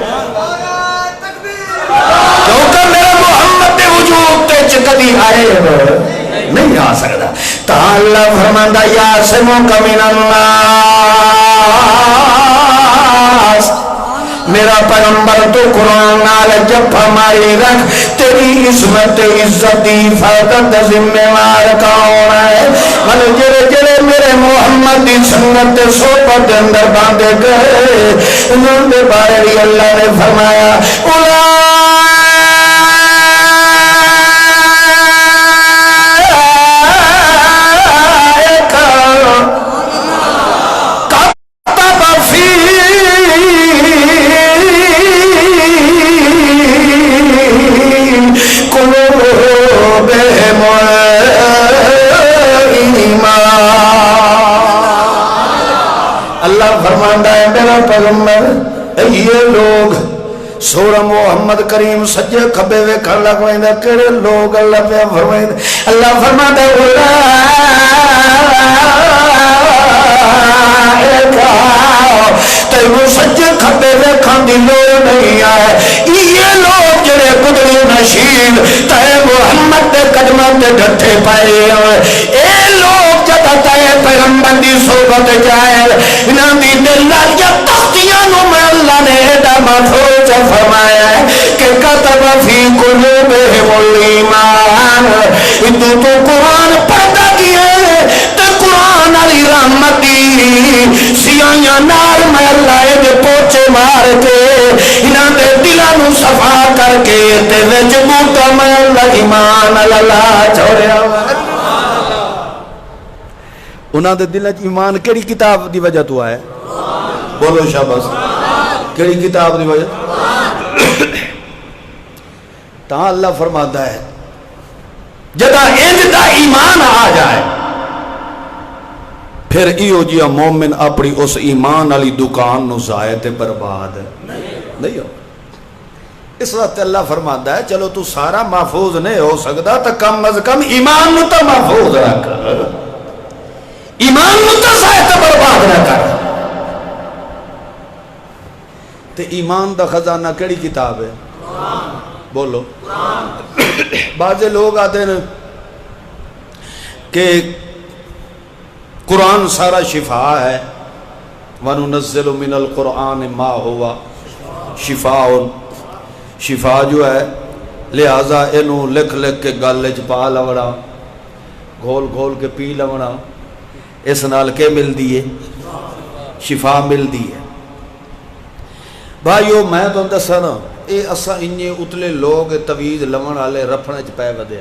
کیونکہ میرے محمد دے وجود تے چکدی آئے نہیں آ سکتا تعالی فرماندہ یاسموں کا من الناس میرا پیغمبر تو قرآن نال جب ہماری رکھ تیری عصمت عزتی فاتت ذمہ وار کون ہے من جرے جرے میرے محمد دی سنت صحبت اندر باندھے گئے انہوں نے بارے بھی اللہ نے فرمایا فرماندہ ہے میرا پیغمبر یہ لوگ سورہ محمد کریم سجے کھبے وے کھڑ لگوائندہ کرے لوگ اللہ پہ فرمائندہ اللہ فرماندہ ہے تیرو سجے کھبے وے کھاندی لوگ نہیں آئے یہ لوگ جڑے قدری نشید تاہے محمد دے قدمہ دے ڈھٹے پائے اے لوگ جب تاہے پیغمبر دی صحبت جائے انہاں دی دلال یا تختیاں نو میں اللہ نے ایڈا محفوظ فرمایا ہے کہ کتب فی قلوبہم الایمان کے تے وچ بوٹا میں ایمان اللہ چھوڑیا انہاں دے دل وچ ایمان کیڑی کتاب دی وجہ تو ہے بولو شاباش کیڑی کتاب دی وجہ تا اللہ فرماتا ہے جدا انج دا ایمان آ جائے پھر ایو جیا مومن اپنی اس ایمان والی دکان نو ضائع تے برباد نہیں ہو اس وقت اللہ فرماتا ہے چلو تو سارا محفوظ نہیں ہو سکتا تو کم از کم ایمان نو تو محفوظ رکھ ایمان نو تو ضائع تے برباد نہ کر تے ایمان دا خزانہ کیڑی کتاب ہے بولو بعض لوگ آتے ہیں کہ قرآن سارا شفا ہے وَنُنَزِّلُ مِنَ الْقُرْآنِ مَا هُوَ شِفَاءٌ شفا جو ہے لہذا انہوں لکھ لکھ کے گالج پا لوڑا گھول گھول کے پی لوڑا اس نال کے مل دیئے شفا مل دیئے بھائیو میں تو دسا نا اے اسا انجے اتلے لوگ تویز لمن آلے رفنے چ پے ودے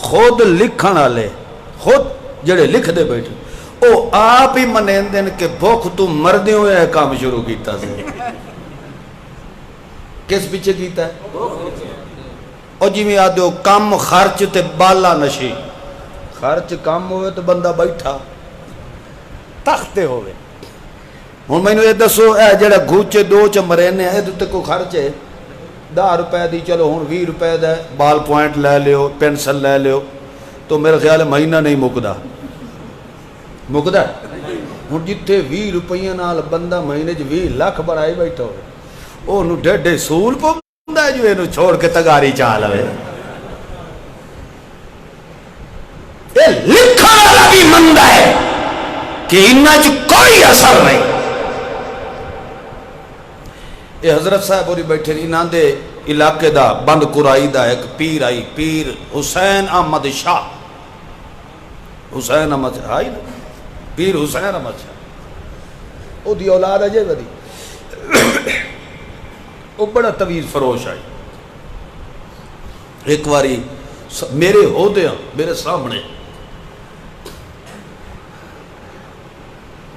خود لکھن آلے خود جڑے لکھ دے بیٹھے او آپ ہی منین دن کہ بھوک تو مردے ہوئے ہے کام شروع کیتا سے کس پیچھے کیتا ہے اور جی میں آدھو کم خرچ تے بالا نشی خرچ کم ہوئے تو بندہ بیٹھا تختے ہوئے ہوں میں نے دسو اے جڑا گوچے دو چ مرینے ہے تو کوئی خرچ ہے 10 روپے دی چلو ہوں 20 روپے دا بال پوائنٹ لے لیو پینسل لے لیو تو میرا خیال ہے مہینہ نہیں مکدا مکدا ہوں جتھے 20 روپیہ نال بندہ مہینے چ 20 لاکھ بڑھائی بیٹھا ہوئے او نو ڈیڈے سول پو بندہ ہے جو اینو چھوڑ کے تگاری چال ہوئے اے لکھا والا بھی مندہ ہے کہ انہاں چ کوئی اثر نہیں اے حضرت صاحب ہوری بیٹھے انہاں دے علاقے دا بند قرائی دا ایک پیر آئی پیر حسین احمد شاہ حسین احمد شاہ آئی نا پیر حسین احمد شاہ او دی اولاد ہے بدی او بڑا طویل فروش آئی ایک واری میرے ہو دیا میرے سامنے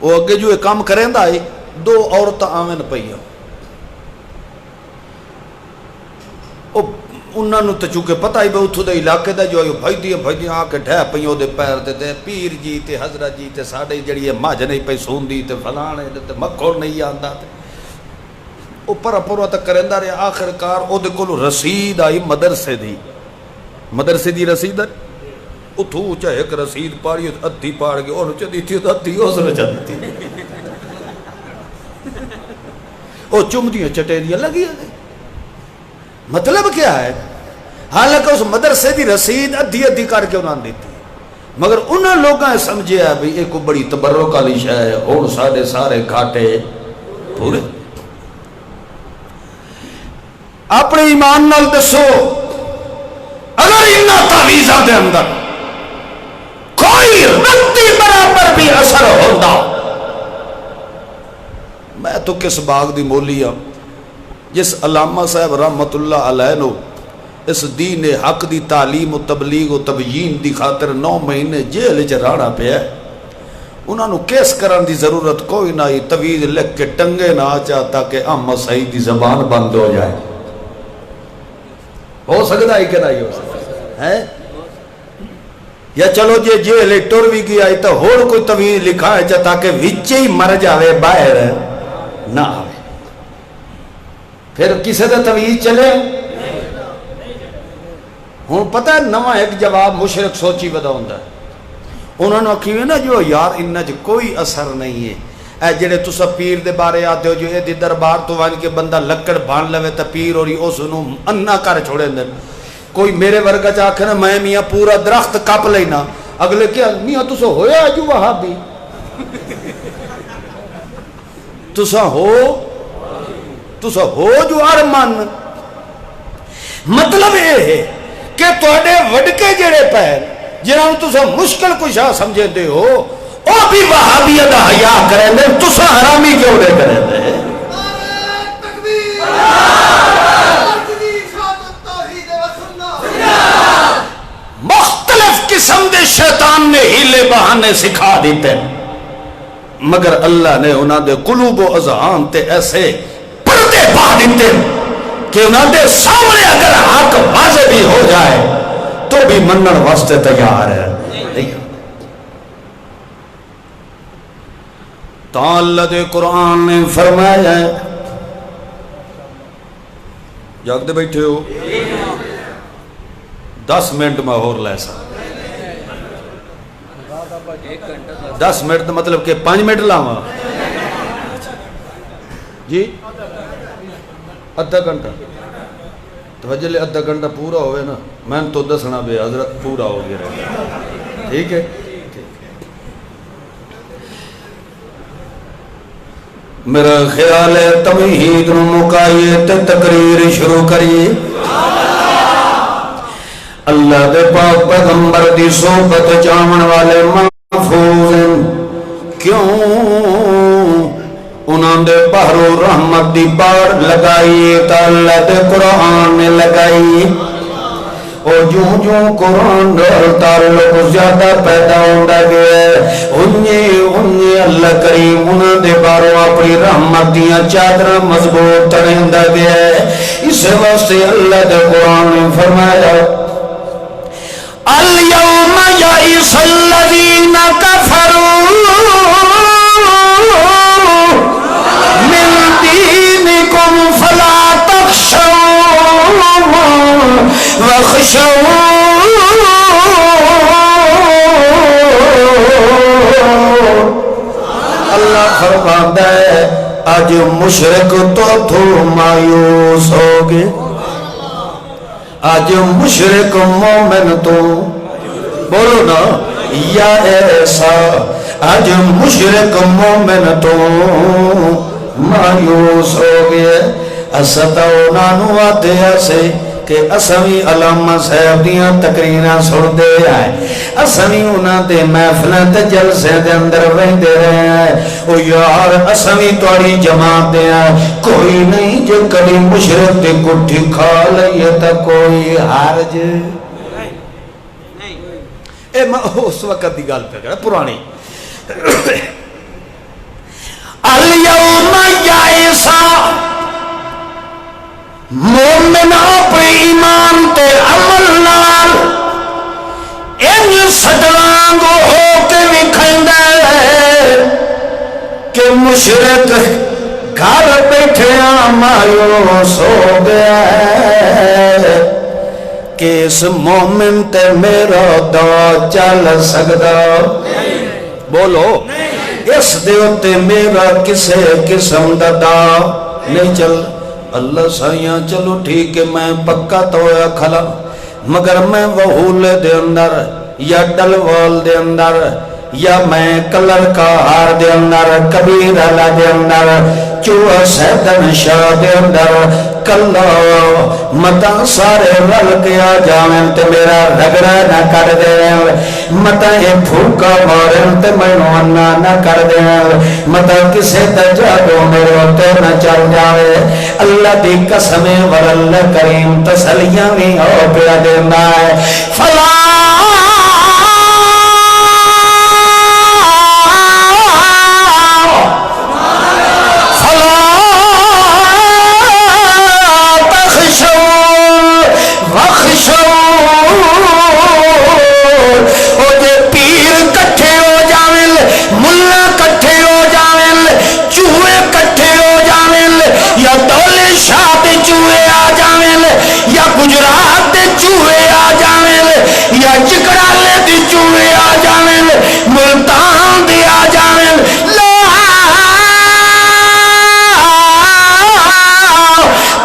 وہ اگے جو ایک کام کریں دا آئی 2 عورتیں آمین پئیاں انہوں نے تو چونکہ پتہ ہی بہت دے علاقے دا جو بھائی دی آ کے ڈھہ پئیوں دے پیر تے پیر جی تے حضرت جی تے ساڈے جڑی مجھ نہیں پئی سوندی تے فلانے تے مکھڑ نہیں آندا تے او پرا تک کریندا رہیا آخر کار او دے کول رسید آئی مدرسے دی رسید اتھو چاہے ایک رسید پاڑی ادھی پاڑ کے اور چ دتی ادھی اس نے چ دتی او چمدیاں چٹیریاں لگی مطلب کیا ہے حالانکہ اس مدرسے دی رسید ادھی ادھی کر کے انہوں نے دیتی مگر انہوں لوگوں نے سمجھیا ہے بھئی ایک بڑی تبرک والی شے ہے ہن ساڈے سارے گھاٹے پورے اپنے ایمان نال دسو اگر انہاں تعویذاں دے اندر کوئی رتی برابر بھی اثر ہوندا میں تو کس باغ دی مولی ہوں جس علامہ صاحب رحمت اللہ علیہ نو اس دین حق دی تعلیم و تبلیغ و تبیین دی خاطر 9 مہینے جیل چ راڑا پیا انہاں نو کیس کرن دی ضرورت کوئی نہ ہی تویز لکھ کے ٹنگے نہ چاہتا کہ احمد سعید دی زبان بند ہو جائے ہو سکتا ہے کہ نہیں ہو سکتا ہے یا چلو جی جیل ٹر بھی گیا تو ہور کوئی تویز لکھا ہے چاہتا کہ وچے ہی مر جاوے باہر نہ آوے پھر کسی دا تویز چلے ہوں پتہ ہے نواں ایک جواب مشرک سوچی ودا ہوندا ہے انہوں نے آکھیا نا جو یار انہاں چ کوئی اثر نہیں ہے اے جڑے تسا پیر دے بارے آتے ہو جو اے دی دربار تو وان کے بندہ لکڑ بھان لوے تے پیر اور اس نو انا کر چھوڑے دے کوئی میرے ورگا چ آکھے نا میں میاں پورا درخت کپ لینا اگلے کہ میاں تسا ہویا جو وہابی تسا ہو جو ارمن مطلب یہ ہے کہ تواڈے وڈکے جڑے پیر جنہاں نوں تسا مشکل کشا سمجھے دے ہو او بھی وہابیت دا حیا کریں دے تسا حرامی کیوں دے کریں دے بہانے سکھا دیتے مگر اللہ نے انہاں دے قلوب و اذہان تے ایسے پردے پا دیتے کہ انہاں دے سامنے اگر حق واضح بھی ہو جائے تو بھی منن واسطے تیار ہے نہیں۔ تو اللہ دے قرآن نے فرمایا ہے جاگتے بیٹھے ہو 10 منٹ میں اور لے سا 10 منٹ مطلب کہ 5 منٹ لاواں جی ادھا گھنٹہ توجہ لے ادھا گھنٹہ پورا ہوئے نا میں تو دسنا بے حضرت پورا ہو گیا رہے ٹھیک ہے میرا خیال ہے تمہید نو مکائیے تے تقریر شروع کریے اللہ دے پاک پیغمبر دی صحبت جامن والے محفوظ ہیں کیوں انہوں نے بحر و رحمت دی بار لگائی تا اللہ دے قرآن نے لگائی اور جوں قرآن تعلق زیادہ پیدا ہوتا گیا انہیں اللہ کریم انہوں نے باروں اپنی رحمت دیا چادر مضبوط ترہندہ گیا اس واسطے اللہ دے قرآن نے فرمایا اليوم يئس الذين كفروا من دينكم فلا تخشوهم واخشون اللہ فرماتا ہے آج مشرک تو مایوس ہوگے آج مشرک مومن تو بولو نا یا ایسا آج مشرک مومن تو مایوس ہو گئے استا انہوں آتے ایسے کہ اسمی علامہ صاحب دیاں تقریرہ سن دے آئے اسمی انہوں دے محفلیں تے جلسے دے اندر ویندے رہے ہیں او یار اسمی توڑی جماعت دے آئے کوئی نہیں جو کبھی مشرک دے کٹھی کھا لئیے تا کوئی حرج اے میں اس وقت دی گال پہ کرا پرانی الیوم یائسا مومن اپنے ایمان تے عمل نال ان سٹلانگو ہو کے وکھندا ہے کہ مشرک گھر بیٹھے مایوس ہو گیا ہے کہ اس مومن تے میرا دا چل سکدا بولو اس دیو تے میرا کسے قسم دا نہیں چل اللہ سائیاں چلو ٹھیک ہے میں پکا تویا کھلا مگر میں وحول دے اندر یا ڈلوال دے اندر یا میں کلر کا ہار دے اندر کبیر علا دے اندر چوہ سیدن شاہ دے اندر کلا متا سارے رل کے آ جاویں تے میرا رگڑا نہ کر دے متا یہ پھوکا مارن تے میں نوانا نہ کر دے متا کسے تجادو میرے ہوتے نہ چل جاوے اللہ دی قسمیں وراللہ کریم تسلیاں بھی ہو پیا دینا ہے فلا گجرات دے چوہے آ جاویں یا چکڑالے دے چوہے آ جاویں ملتان دے آ جاویں لا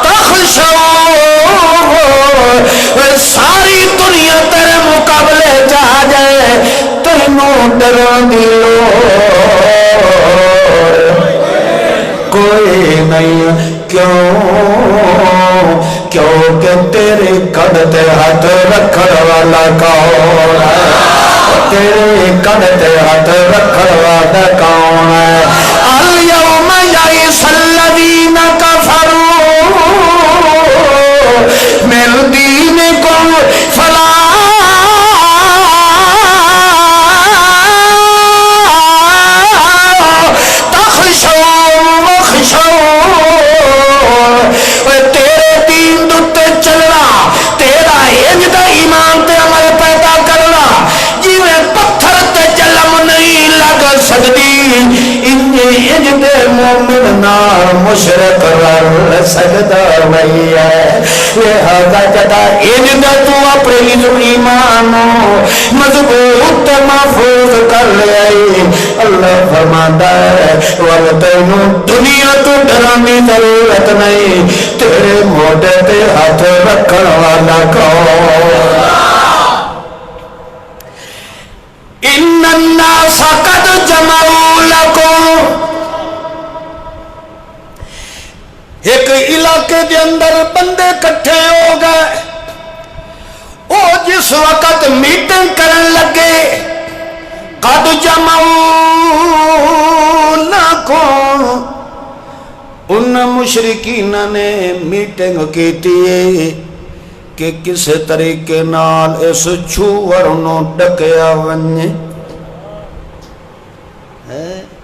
تخشو ساری دنیا تیرے مقابلے جا جائے تینوں ڈران دی کوئی نہیں کیونکہ تیرے کڑتے ہاتھ رکھڑ والا کون ہے تیرے کڑتے ہاتھ رکھڑ والا کون ہے الیوم یئس الذین کفروا من دینکم فلا دے مومن نال مشرک رل سکدا نہیں ہے لہذا جدا ان دا تو اپنے ایمان مضبوط محفوظ کر لے اللہ فرماندا ہے ول تینوں دنیا تو ڈرن دی ضرورت نہیں تیرے موڈے تے ہاتھ رکھن والا کون ان الناس قد جمعوا لكم ایک علاقے دے اندر بندے کٹھے ہو گئے او جس وقت میٹنگ کرن لگے قد جمعوا لكم ان مشرکین نے میٹنگ کیتی کہ کس طریقے نال اس چھوور نو ڈکیا ونجے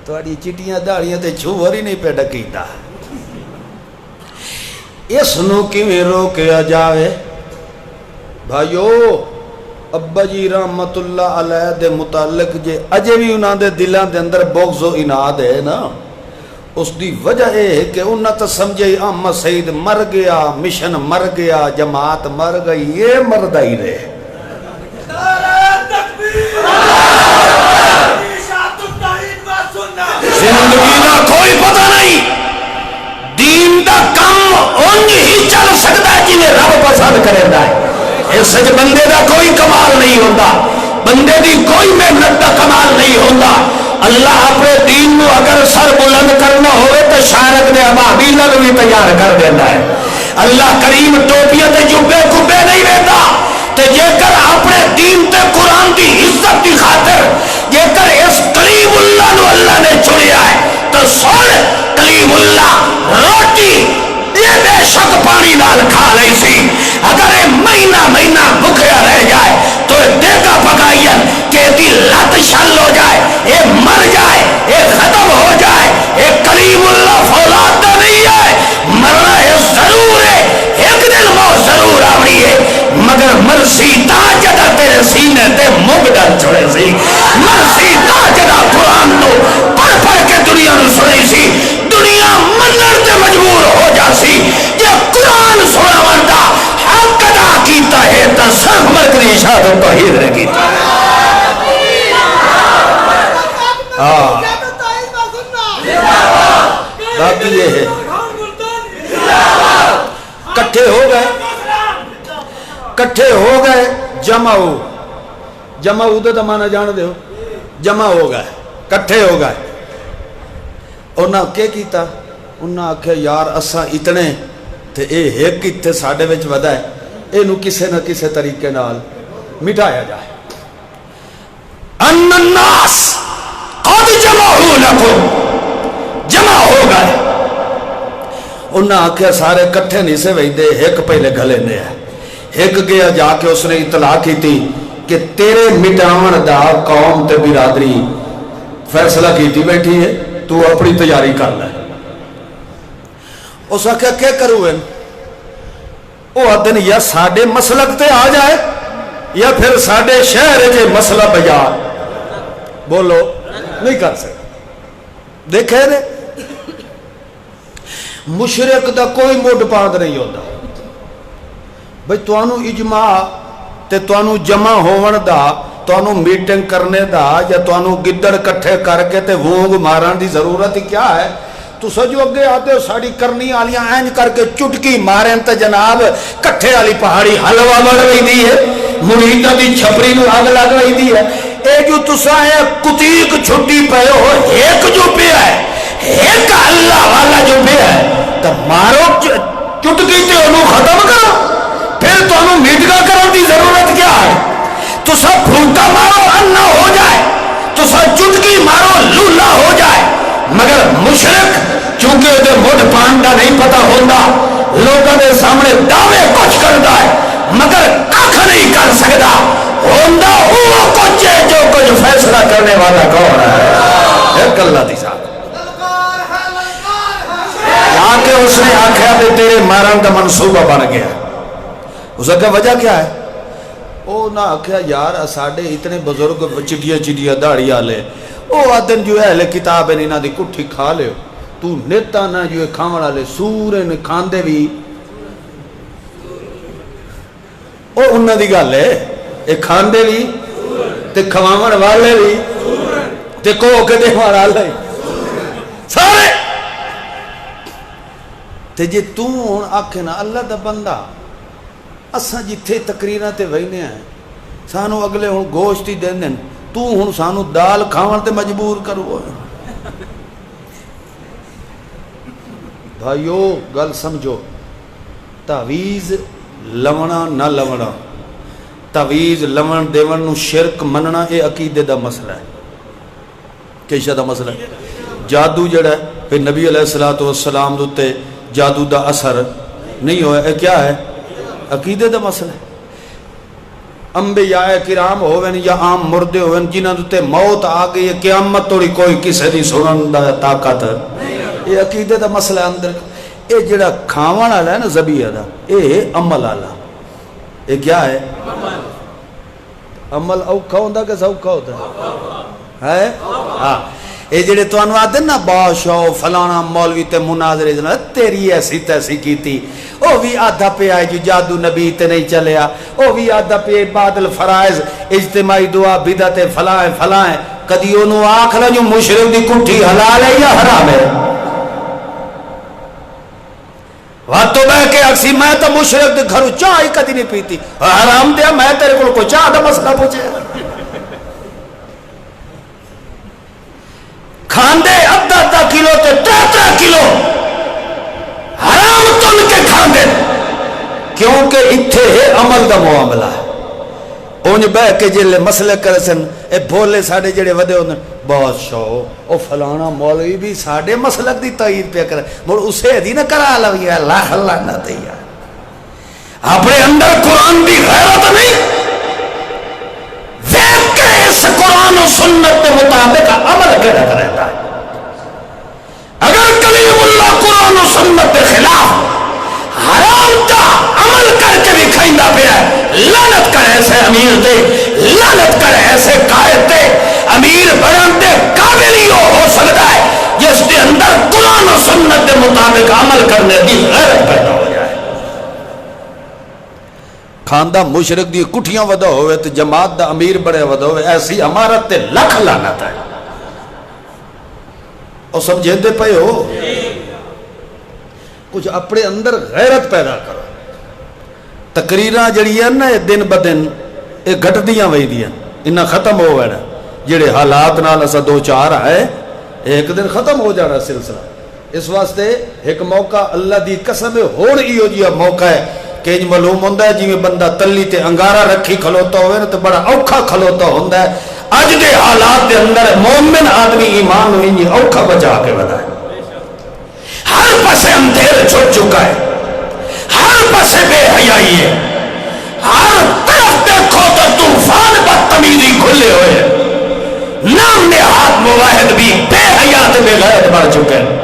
تھوڑی چٹیاں داڑیاں تے چھوور ہی نہیں پہ ڈکیتا اس نو کیویں روکیا جاوے بھائیو ابا جی رحمت اللہ علیہ دے متعلق جے اجے بھی انہاں دے دلاں دے اندر بغض و عناد ہے نا اس دی وجہ ہے کہ انہاں تو سمجھے احمد سعید مر گیا مشن مر گیا جماعت مر گئی یہ مردہ ہی رہے زندگی دا کوئی پتہ نہیں دین دا کم انج ہی چل سکتا ہے جنہیں رب پسند کرے دا ہے اس سچ بندے دا کوئی کمال نہیں ہوتا بندے دی کوئی محنت دا کمال نہیں ہوتا اللہ اپنے دین نو اگر سر بلند کرنا ہوئے تو شارک دے ابابیل نو بھی تیار کر دینا ہے اللہ کریم ٹوپیاں تے جبے کبے نہیں دیتا تے جے کر اپنے دین تے قرآن دی عزت دی خاطر جے کر اس کلیم اللہ نو اللہ نے چڑیا ہے تو سن کلیم اللہ روٹی یہ بے شک پانی نال کھا لئی سی اگر مہینہ مہینہ بھکھیا رہ جائے تو دیگا پکائین کہ دی لت شل ہو جائے اے مر جائے اے ختم ہو جائے اے کلیم اللہ فولاد دا نہیں ہے مرنا ہے ضرور ہے ایک دن موت ضرور آوری ہے مگر مرسی تا جدا تیرے سینے تے مگ ڈال چھوڑے سی مرسی تا جدا قرآن نو پڑھ پڑھ کے دنیا نو سنی سی دنیا منر تے مجبور ہو جا سی یہ قرآن سونا وردا حق ادا کیتا ہے تا سب مرکری شاہد توحید رہ کیتا ہے باقی یہ ہے کٹھے ہو گئے جمع ہو دے مانا جان دے ہو جمع ہو گئے کٹھے ہو گئے انہاں کیا کیتا انہاں آکھے یار اساں اتنے تے اے ایک اتنے ساڑھے وچ ودا ہے اے نو کسے نہ کسے طریقے نال مٹایا جائے ان الناس قد جمعوا لكم جمع ہو گئے انہاں آکھیا سارے کٹھے نہیں سے ویندے ایک پہلے گھلے نے ہے ایک گیا جا کے اس نے اطلاع کی تھی کہ تیرے مٹاون دا قوم تے برادری فیصلہ کی تھی بیٹھی ہے تو اپنی تیاری کر لے اس آکھیا کیا کروں او آدن یا ساڑے مسلک تے آ جائے یا پھر ساڑے شہر جے مسئلہ بجا بولو نہیں کر سکتے دیکھے نے مشرک دا کوئی موڈ پاند نہیں ہوتا بھئی توانو اجماع تے توانو جمع ہون دا توانو میٹنگ کرنے دا یا توانو گدڑ کٹھے کر کے تے وونگ ماران دی ضرورت کیا ہے تو سجو اگے آتے ہو ساڑی کرنی آلیاں اینج کر کے چٹکی ماریں تے جناب کٹھے آلی پہاڑی حلوہ بڑھ رہی دی ہے مریدہ دی چھپری نو آگ لگ رہی دی ہے اے جو تسائے کتیک چھٹی پہ ہو ایک جو پہ ہے ایک اللہ والا جو پہ ہے تو مارو چٹکی تے انہوں ختم کرو پھر تو انہوں میٹگا کرو دی ضرورت کیا ہے تو سب پھوٹا مارو انہ ہو جائے تو سب چٹکی مارو لولا ہو جائے مگر مشرک چونکہ دے مڈ پانڈا نہیں پتا ہوتا لوگوں دے سامنے دعوے کچھ کرتا ہے مگر کھ نہیں کر سکتا ہوندہ وہ کچھ ہے جو کچھ فیصلہ کرنے والا کون ہے ایک اللہ دی ساتھ آکے اس نے آکھیا دے تیرے مارن دا منصوبہ بن گیا اس کا وجہ کیا ہے او نہ آکھیا یار ساڑھے اتنے بزرگ چٹیا چٹیا داڑی آلے او آدن جو اہل کتاب ہے انہاں دی کٹھی کھا لیو تو نیتا نہ جو کھاون والے سور نے کھاندے بھی او انہاں دی گل ہے اے کھاندے بھی تے کھواون والے بھی تے کو کے دے والے سارے تے جے تو ہن آکھے نا اللہ دا بندہ اساں جتھے تقریراں تے وینے ہیں سانو اگلے ہن گوشت ہی دیندے تو ہن سانو دال کھاون تے مجبور کرو بھائیو گل سمجھو تعویز لونا نہ لونا تعویز لون دیون نو شرک مننا اے عقیدے دا مسئلہ ہے کیشا دا مسئلہ ہے جادو جڑا ہے پھر نبی علیہ السلام دوتے جادو دا اثر نہیں ہوئے اے کیا ہے عقیدے دا مسئلہ ہے انبیاء کرام ہوئن یا عام مردے ہوئن جنہاں دوتے موت آگئی قیامت توڑی کوئی کسے دی سنن دا طاقت اے عقیدے دا مسئلہ اندر اے جڑا کھاون والا ہے نا ذبیحہ دا اے عمل والا اے کیا ہے عمل اوکھا ہوندا کہ سوکھا ہوتا ہے ہاں اے جڑے تانوں آدے نا بادشاہ فلانا مولوی تے مناظرے جنا تیری ایسی تیسی کیتی او بھی آدھا پہ آئے جو جادو نبی تے نہیں چلیا او بھی آدھا پہ بعد الفرائض اجتماعی دعا بدعت فلائیں کدی انہوں آکھنا جو مشرک دی کٹھی حلال ہے یا حرام ہے وقت تو بہ کے اکسی میں تو مشرک دے گھروں چاہ ہی کدی نہیں پیتی حرام دیا میں تیرے کو چاہ دا مسئلہ پوچھے کھاندے ادھا کلو تے 3 کلو حرام تن کے کھاندے کیونکہ اتھے عمل دا معاملہ ہے اونج بہ کے جلے مسئلے کرے سن اے بھولے ساڑے جڑے ودے ہوندے بادشاہ او فلانا مولوی بھی ساڑے مسلک دی تائید پہ کرے مڑ اسے دی نہ کرا لوی اللہ اللہ نہ دیا اپنے اندر قرآن دی غیرت نہیں دیکھ کے اس قرآن و سنت کے مطابق عمل کرتا رہتا ہے اگر کلیم اللہ قرآن و سنت کے خلاف حرام کا عمل کر کے بھی کھائندہ پہ ہے لعنت کر ایسے امیر دے لعنت کر ایسے قائد دے امیر بڑھن دے قابل ہی ہو سکتا ہے جس کے اندر قرآن و سنت کے مطابق عمل کرنے دی غیرت پیدا ہو جائے کھاندہ مشرک دی کٹھیاں ودا ہوئے تو جماعت دا امیر بڑے ودا ہوئے ایسی امارت تے لکھ لعنت ہے اور سمجھیں دے پئے ہو کچھ اپنے اندر غیرت پیدا کرو تقریراں جڑی ہیں نا دن بدن یہ گھٹ دیاں وہی دیاں انہاں ختم ہو گئے جڑے حالات نال اسا 2-4 آئے ایک دن ختم ہو جانا سلسلہ اس واسطے ایک موقع اللہ دی قسم ہون ایو جیا موقع ہے کہ انج معلوم ہوندہ ہے جی میں بندہ تلی تے انگارہ رکھی کھلوتا ہوئے نا تو بڑا اوکھا کھلوتا ہوندہ ہے اج دے حالات دے اندر مومن آدمی ایمان ہوئی انجی اوکھا بچا کے بدا ہے ہر پسے اندھیر چھوٹ چکا ہے ہر پسے بے حیائی ہے ہر طرف دیکھو تو طوفان بدتمیزی کھلے ہوئے نام نہاد مواحد بھی بے حیات بے غیرت بڑھ چکے ہیں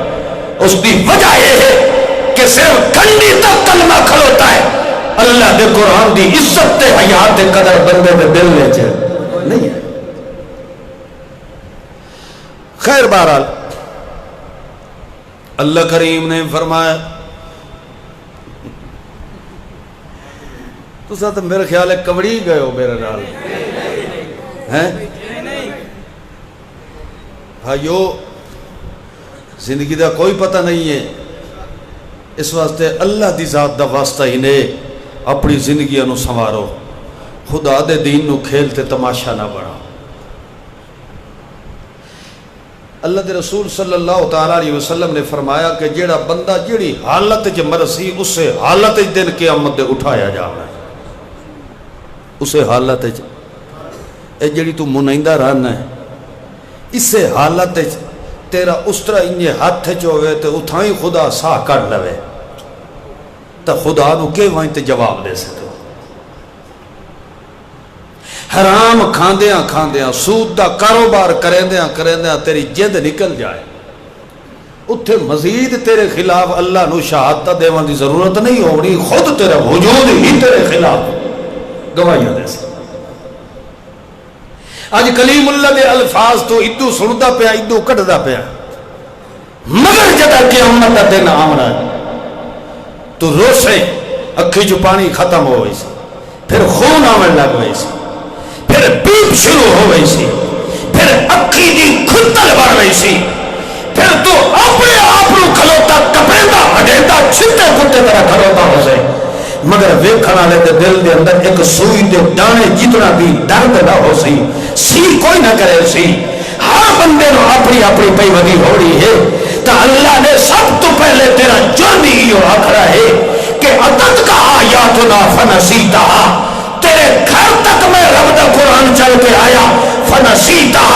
اس کی وجہ یہ ہے کہ صرف گھنڈی تک کلمہ کھلوتا ہے اللہ دے قرآن دی عزت تے حیات دے قدر بندے دے دل لے چاہے نہیں ہے خیر بہرحال اللہ کریم نے فرمایا تو ساتھ میرے خیال ہے کبڑی گئے ہو میرے نال ہیں بھائیو زندگی دا کوئی پتہ نہیں ہے اس واسطے اللہ دی ذات دا واسطہ ہی نے اپنی زندگی نو سنوارو خدا دے دین نو کھیلتے تماشا نہ بڑھا اللہ دے رسول صلی اللہ تعالیٰ علیہ وسلم نے فرمایا کہ جیڑا بندہ جیڑی حالت جو مرسی اسے حالت دن قیامت دے اٹھایا جانا ہے اسے حالت اے جیڑی تو منائندہ رہنا ہے اسے حالت تیرا اس طرح انجھے ہاتھ چوئے تو اتھائیں خدا ساہ کر لوے تا خدا نو کے وہیں تے جواب دے سکتے حرام کھاندیاں کھاندیاں سود دا کاروبار کریندیاں تیری جد نکل جائے اتھے مزید تیرے خلاف اللہ نو شہادت دیوان دی ضرورت نہیں ہونی خود تیرے وجود ہی تیرے خلاف گواہیاں دے سکتے اج کلیم اللہ دے الفاظ تو ادو سندا پیا ادو کٹدا پیا، مگر جدا قیامت دا دن آونا تو روسے اکھی جو پانی ختم ہو گئی سی، پھر خون آمن لگ گئی سی، پھر بیپ شروع ہو گئی سی، پھر اکھی دی کھتل بڑھ گئی سی، پھر تو اپنے آپ نو کھلوتا کپیندا ہڈیندا چھتے کتے طرح کھلوتا ہو سے، مگر ویکھن والے دے دل دے اندر ایک سوئی دے دانے جتنا بھی درد نہ ہو سی کوئی نہ کرے سی، ہر بندے نو اپنی اپنی پئی ودی ہو رہی ہے، تو اللہ نے سب تو پہلے تیرا جرم ہی آخرا ہے کہ عدد کا آیاتنا فنسیتا، تیرے گھر تک میں رب دا قرآن چل کے آیا فنسیتا،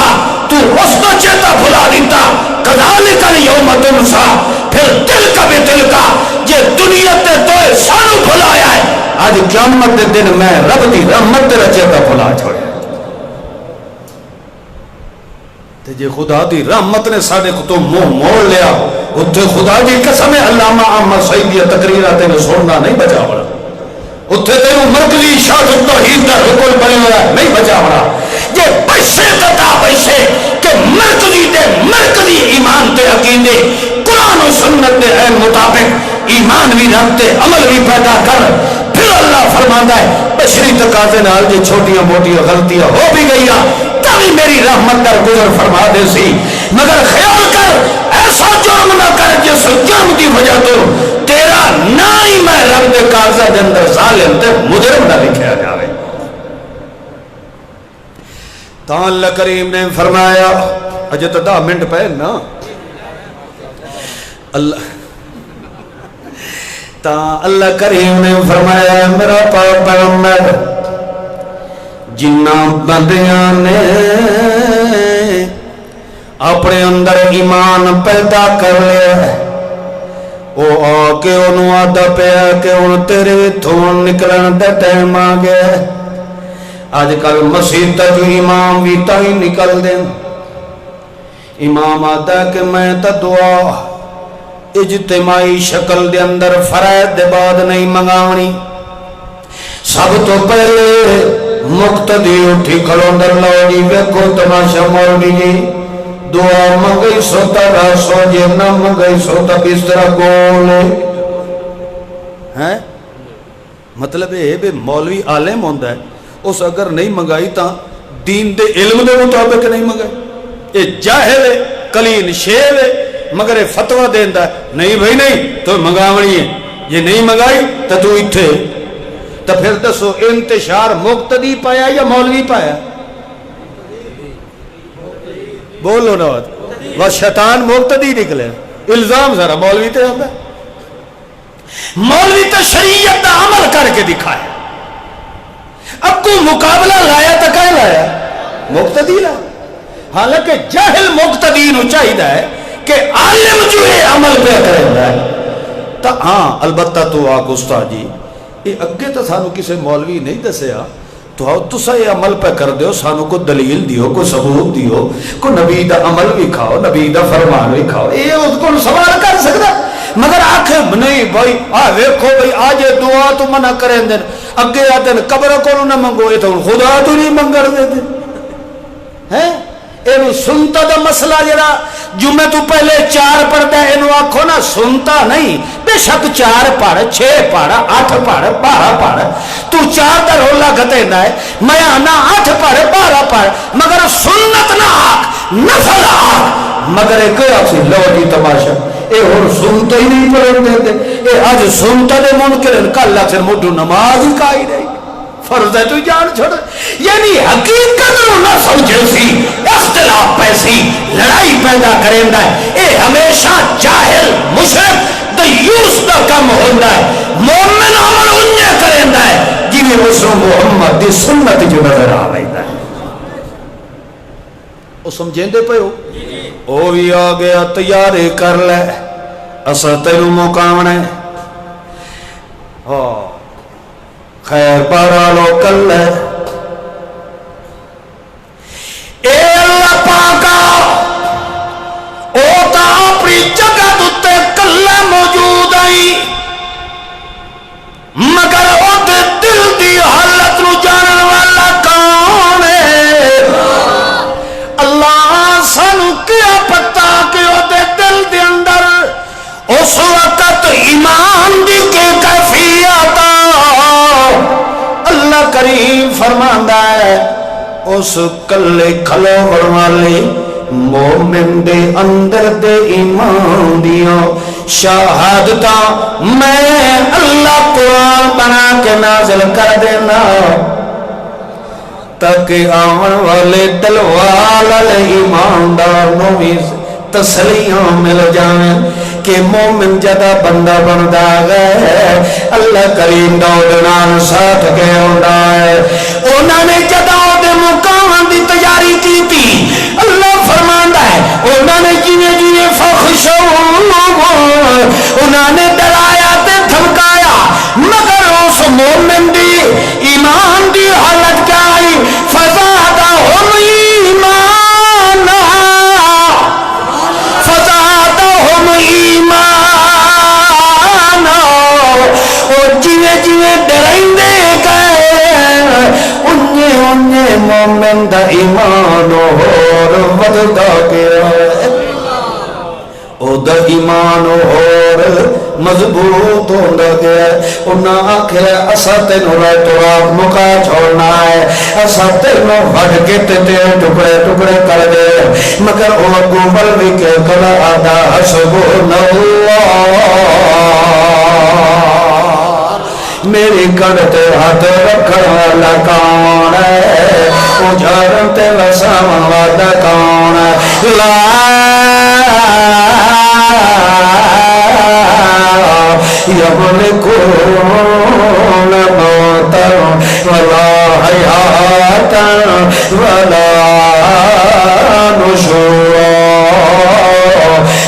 تو اس کو چیتا بھلا دیتا، کذالک الیوم تنسا، پھر دل کا بھی دل کا یہ دنیا تے تو سانو بھلایا ہے، آج قیامت دے دن میں رب دی رحمت تیرا چیتا بھلا چھوڑے، جے خدا دی رحمت نے ساڑے کو تو منہ موڑ لیا، اتھے خدا دی قسم علامہ احمد سعیدی تقریرات نے سننا نہیں بچا بڑا، اتھے تیرو مرکزی شاہد التوحید دا رکن بنے ہوا نہیں بچا بڑا، یہ پیسے تتا پیسے کہ مرکزی ایمان تے عقیدے قرآن و سنت دے عین مطابق ایمان بھی رکھتے عمل بھی پیدا کر، پھر اللہ فرماتا ہے بشری تقاضے نال جے چھوٹیاں موٹیاں غلطیاں ہو بھی گئیاں تبھی میری رحمت در گزر فرما دے سی، مگر خیال کر ایسا جرم نہ کر جس جرم کی وجہ تو تیرا نہ ہی میں رب دے کاغذہ دے اندر ظالم تے مجرم نہ لکھیا جاوے۔ تا اللہ کریم نے فرمایا اجے تو 10 منٹ پہل نا اللہ کریم نے فرمایا میرا پاک پیغمبر جنہ بندیاں نے اپنے اندر ایمان پیدا کر لیا وہ آ کے انہوں آدھا پیا کہ ان تیرے تھون نکلن دے ٹائم آ گیا، آج کل مسیح تک امام بھی تائی نکل دیں، امام آدھا کہ میں تا دعا اجتماعی شکل دے اندر فرائد دے بعد نہیں منگاونی، سب تو پہلے مقتدی اٹھی کھلوں در لو جی ویکھو تماشا مولوی جی دعا منگئی سوتا راسو جی نہ منگئی سوتا بسترا گولے ہیں، مطلب یہ بے مولوی عالم ہوندہ ہے اس اگر نہیں منگائی تا دین دے علم دے مطابق نہیں منگائی، یہ جاہل ہے کلین شیل ہے مگر یہ فتوہ دیندہ ہے نہیں بھائی نہیں تو منگاونی ہے، یہ نہیں منگائی تو تو اتھے، تو پھر دسو انتشار مقتدی پایا یا مولوی پایا؟ بولو نا وہ شیطان مقتدی نکلے، الزام ذرا مولوی تے ہوتا ہے، مولوی تو شریعت دا عمل کر کے دکھایا، اب کو مقابلہ لایا تو کیا لایا؟ مقتدی لایا، حالانکہ جاہل مقتدی نو چاہیے ہے کہ عالم جو ہے عمل پہ کرے ہے، تو ہاں البتہ تو آگ استاد جی یہ اگے تو سانو کسی مولوی نہیں دسیا تو آؤ تسا یہ عمل پہ کر دیو، سانو کو دلیل دیو، کو ثبوت دیو، کو نبی دا عمل بھی کھاؤ، نبی دا فرمان بھی کھاؤ، یہ اس کو سوال کر سکتا، مگر آنکھیں نہیں بھائی ویکھو بھائی آج دعا تو منع کریں دیں، اگے آتے ہیں قبر کو نہ منگو، یہ تو خدا تو نہیں منگر دے دیں ہیں، اینو سنتا دا مسئلہ جڑا جمعہ تو پہلے 4 پڑھتا ہے اینو آکھو نا سنتا نہیں، بے شک 4 پڑھ 6 پڑھ 8 پڑھ 12 پڑھ، تو 4 دا رولا گھتے نہ ہے، میں آنا 8 پڑھ 12 پڑھ، مگر سنت نہ آکھ نفل آکھ، مگر ایک آکھ لو جی تماشا اے اور سنتا ہی نہیں پڑھیں دیتے، اے آج سنتا دے منکرن کل آکھ مڈو نماز ہی کائی نہیں، فرض ہے تو جان چھوڑ، یعنی حقیقت رو نہ سمجھے سی، اختلاف پیسی لڑائی پیدا کریں دا ہے، اے ہمیشہ جاہل مشرک دیوس دا کم ہوندہ ہے، مومن عمل انجے کریں دا ہے جنہیں مسلم محمد دی سنت جو نظر آوئی دا ہے، وہ سمجھیں دے پہ ہو او بھی آگیا تیارے کر لے اسا تیرو مقامنے خیر پارا لو کل ہے اے اللہ پاکا او تا اپنی جگہ دوتے کل موجود آئی مگر او دے دل دی حالت نو جانن والا کون ہے کریم فرماندا ہے اس کلے کھلو والے مومن دے اندر دے ایمان دیاں شہادتاں میں اللہ قرآن بنا کے نازل کر دینا تاکہ آمن والے دلوال ایماندار نو بھی تسلیاں مل جائیں کہ مومن جدا بندہ بندہ گئے اللہ کریم دودنان ساتھ کے ہوندہ ہے انہوں نے جدا دے مقام دی تیاری کی تھی اللہ فرماندہ ہے انہوں نے جنہیں جنہیں فخشو انہوں نے ڈرایا تے دھمکایا مگر اس مومن دی ایمان دی حالت کیا آئی فزادہم ایمانا فزادہم ایمانا اور جنہیں جنہیں ڈرائیں دے گئے انہیں مومن دا ایمان اور وددا گیا او دا ایمان اور مضبوط ہوندہ گیا انہاں آکھے اسا تینوں رائے تو آپ مکا چھوڑنا ہے اسا تینوں ہٹ کے تے ٹکڑے ٹکڑے کر دے مگر او گوبل بھی کہ کلا آدھا حسبون اللہ میری کڑتے ہاتھ رکھن والا کون ہے اجھارن تے وسام والا کون ہے لا یملکون موتا ولا حیاتا ولا نشورا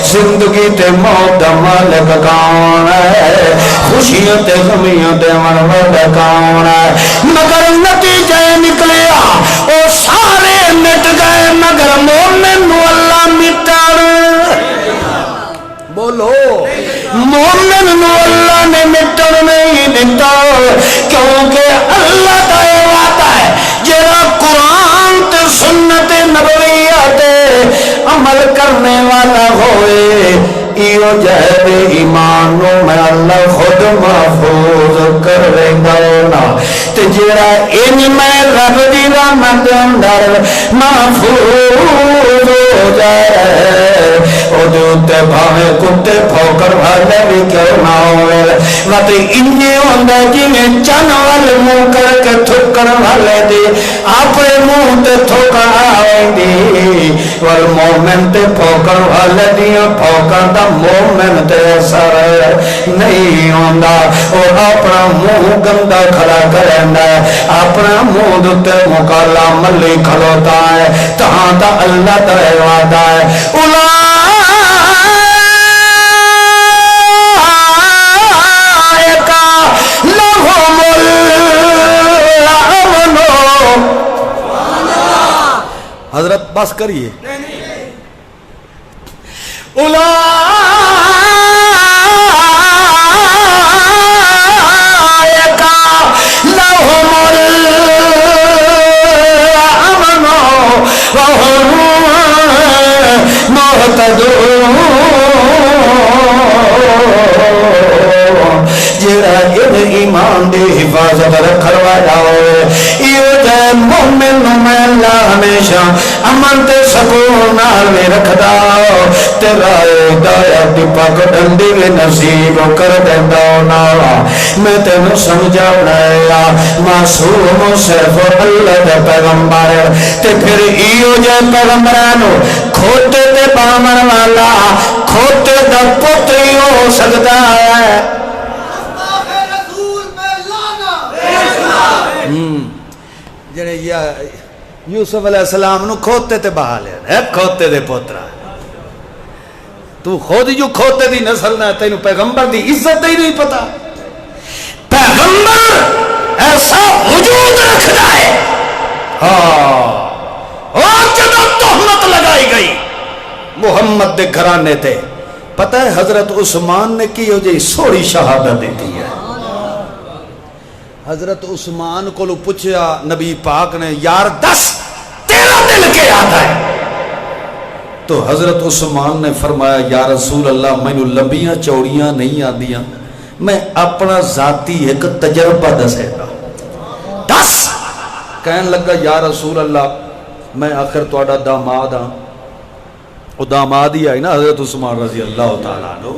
زندگی تے موت مالک کون ہے خوشیاں تے غمیاں تے مرمد کون ہے مگر نتیجہ نکلیا او سارے مٹ گئے مگر مومن نو اللہ مٹر بولو مومن نو اللہ نے مٹر نہیں دیتا کیونکہ اللہ دا وعدہ ہے جڑا قرآن تے سنت نبویہ تے عمل کرنے والا ہوئے ایو جہد ایمانو میں اللہ خود محفوظ کر رہنا تے جڑا ان میں رب دی رحمت اندر محفوظ ہو جائے او دوتے بھاوے کتے پھوکر بھالے بھی کیوں نہ ہوئے وقت انجی ہوندہ جی میں چنوال منہ کر کے تھکر بھالے دی اپنے منہ تے تھکر آئیں دی والمومن تے پھوکر بھالے دی پھوکر دا مومن تے اثر نہیں ہوندہ اور اپنا منہ گندہ کھڑا کرندہ ہے اپنا منہ دوتے مکالا ملی کھلوتا ہے تہاں دا اللہ دا وعدہ ہے حضرت بس کریے جڑا ایمان دی حفاظت رکھوا جاؤ مومن میں اللہ ہمیشہ امن تے سکون نال میں رکھدا تیرا دایا دی پاک ڈنڈی میں نصیب کر دیندا نا میں تینوں سمجھاونا ہے معصوم صرف اللہ دے پیغمبر تے پھر ایو جے پیغمبرانو کھوتے تے پامن والا کھوتے دا پتر ہی ہو سکتا ہے جنہیں یوسف علیہ السلام نو کھوتے تے بہا لیا ہے کھوتے دے پوترا تو خود جو کھوتے دی نسل نہ تینو پیغمبر دی عزت ہی نہیں پتا پیغمبر ایسا وجود رکھتا ہے اور جب تہمت لگائی گئی محمد دے گھرانے تے پتہ ہے حضرت عثمان نے کی ہو جی سوڑی شہادت دیتی ہے حضرت عثمان کو پوچھا نبی پاک نے یار دس تیرا دل کے آتا ہے تو حضرت عثمان نے فرمایا یا رسول اللہ میں لمبیاں چوڑیاں نہیں آدیاں میں اپنا ذاتی ایک تجربہ دسے گا دس کہن لگا یا رسول اللہ میں آخر تہاڈا داماد ہاں. وہ داماد ہی آئی نا حضرت عثمان رضی اللہ تعالیٰ عنہ.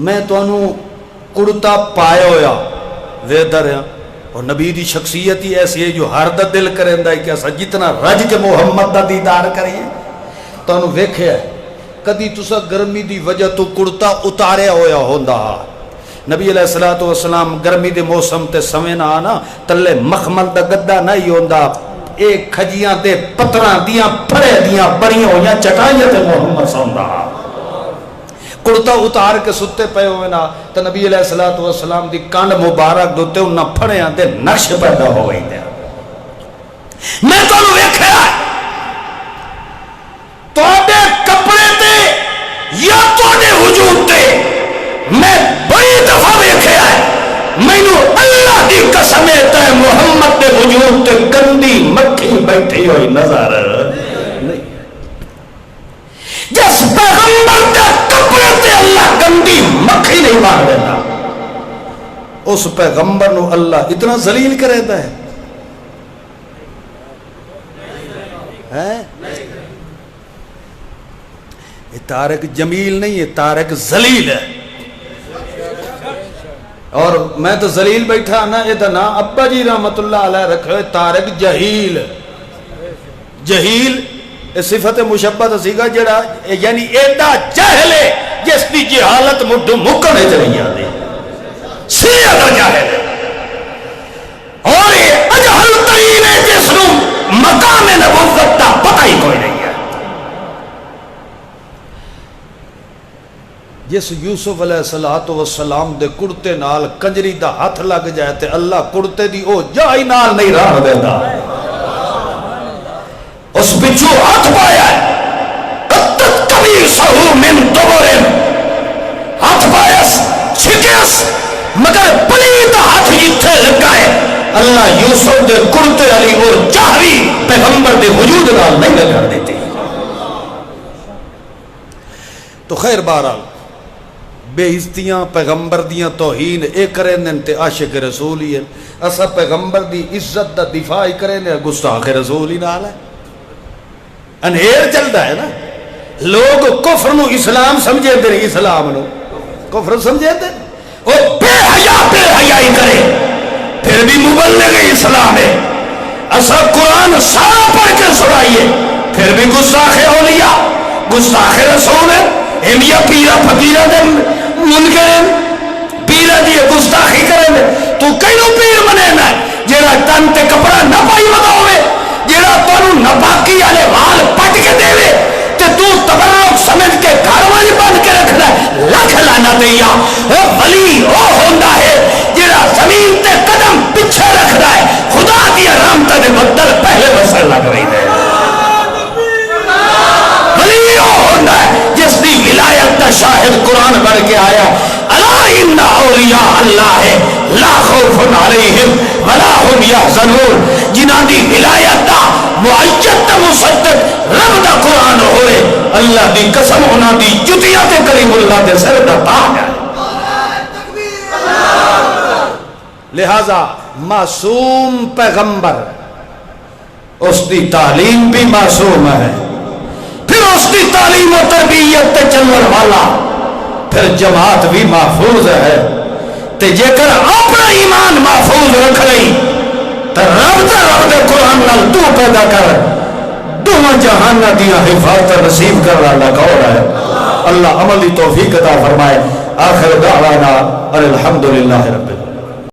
میں تانوں کڑتا پایا ہویا ویدر ہاں اور نبی دی شخصیت ہی ایسی ہے جو ہر دا دل کریندا ہے کہ اسا جتنا رج کے محمد دا دیدار کریے. تانوں ویکھیا ہے کدی تسا گرمی دی وجہ تو کڑتا اتاریا ہویا ہوندا. نبی علیہ الصلوۃ والسلام گرمی دے موسم تے سویں نہ آنا تلے مخمل دا گدا نہیں ہوندا. ایک کھجیاں تے پتراں دیاں پھڑے دیاں بڑیاں ہویاں چٹائیاں تے محمد سوندا. کڑتا اتار کے ستے پے ہوئے نا تو نبی علیہ الصلوۃ والسلام دی کانڈ مبارک دوتے انہاں پھڑیاں تے نقش پیدا ہو گئی دے. میں تانوں ویکھیا تواڈے کپڑے تے یا تواڈے وجود تے میں بڑی دفعہ ویکھیا ہے مینوں اللہ دی قسم تے محمد دے وجود تے گندی مکھی بیٹھی ہوئی نظر نہیں. جس پیغمبر دے کپڑے تے اللہ گندی مکھی نہیں مار دیتا اس پیغمبر نو اللہ اتنا ذلیل کرتا ہے. یہ طارق جمیل نہیں ہے طارق ذلیل ہے. اور میں تو ذلیل بیٹھا نا یہ نا ابا جی رحمت اللہ علیہ رکھے طارق جہیل. جہیل صفت مشبہ سیگا جڑا یعنی ایڈا جاہل ہے جس دی جہالت مڈ مکنے چلی آدھی سیدہ جاہل ہے. اور یہ اجہل ترین ہے جس نو مقام نبوت دا پتہ ہی کوئی نہیں ہے. جس یوسف علیہ السلام دے کڑتے نال کنجری دا ہاتھ لگ جائے تے اللہ کڑتے دی او جائی نال نہیں راہ دیتا. اس بچو ہاتھ پایا ہے قطت کبیر سہو من دورن ہاتھ پایس چھکیس مگر پلیت ہاتھ جتھے لگائے اللہ یوسف دے کڑتے علی اور جاہری پیغمبر دے وجود نال نہیں لگا دیتے. تو خیر بہرحال بے عزتیاں پیغمبر دیاں توہین اے کریں تے عاشق رسول ہی ہیں. اسا پیغمبر دی عزت دا دفاع ہی کریں گستاخ رسول ہی نال ہے. انہیر چلتا ہے نا. لوگ کفر نو اسلام سمجھے دے نہیں اسلام نو کفر سمجھے دے. وہ بے حیائی کرے پھر بھی مبلغ اسلام ہے. اسا قرآن سارا پڑھ کے سنائیے پھر بھی گستاخ اولیاء گستاخ رسول ہے. یا پیرا فقیرہ دے منکرین پیرا دی گستاخی کریں تو کئیوں پیر بنے نا جیڑا تن تے کپڑا نہ پائی ودا ہوئے جیڑا تانوں نپاکی والے وال پٹ کے دے تے تو تبرک سمجھ کے گھر والی بند کے رکھنا لکھ لعنت یا ولی او ہوندا ہے جیڑا زمین تے قدم پیچھے رکھدا ہے خدا دی رحمت دے بدل پہلے وسر لگ رہی ہے. ولی او ہوندا ہے جس دی ولایت دا شاہد قرآن بڑھ کے آیا الا ان اولیاء اللہ ہے لا خوف علیہم ولا هم يحزنون. جنہاں دی ولایت دا معید تے مصدق رب دا قرآن ہوئے اللہ دی قسم انہاں دی جتیاں تے کریم اللہ دے سر دا تاج ہے. لہذا معصوم پیغمبر اس دی تعلیم بھی معصوم ہے پھر اس کی تعلیم و تربیت تے چلن والا پھر جماعت بھی محفوظ ہے. تے جے کر اپنا ایمان محفوظ رکھ لئی تے رب دے قرآن نال تو پیدا کر دونوں جہان دیا حفاظت نصیب کر والا کون ہے. اللہ عملی توفیق عطا فرمائے. آخر دعوانا الحمدللہ رب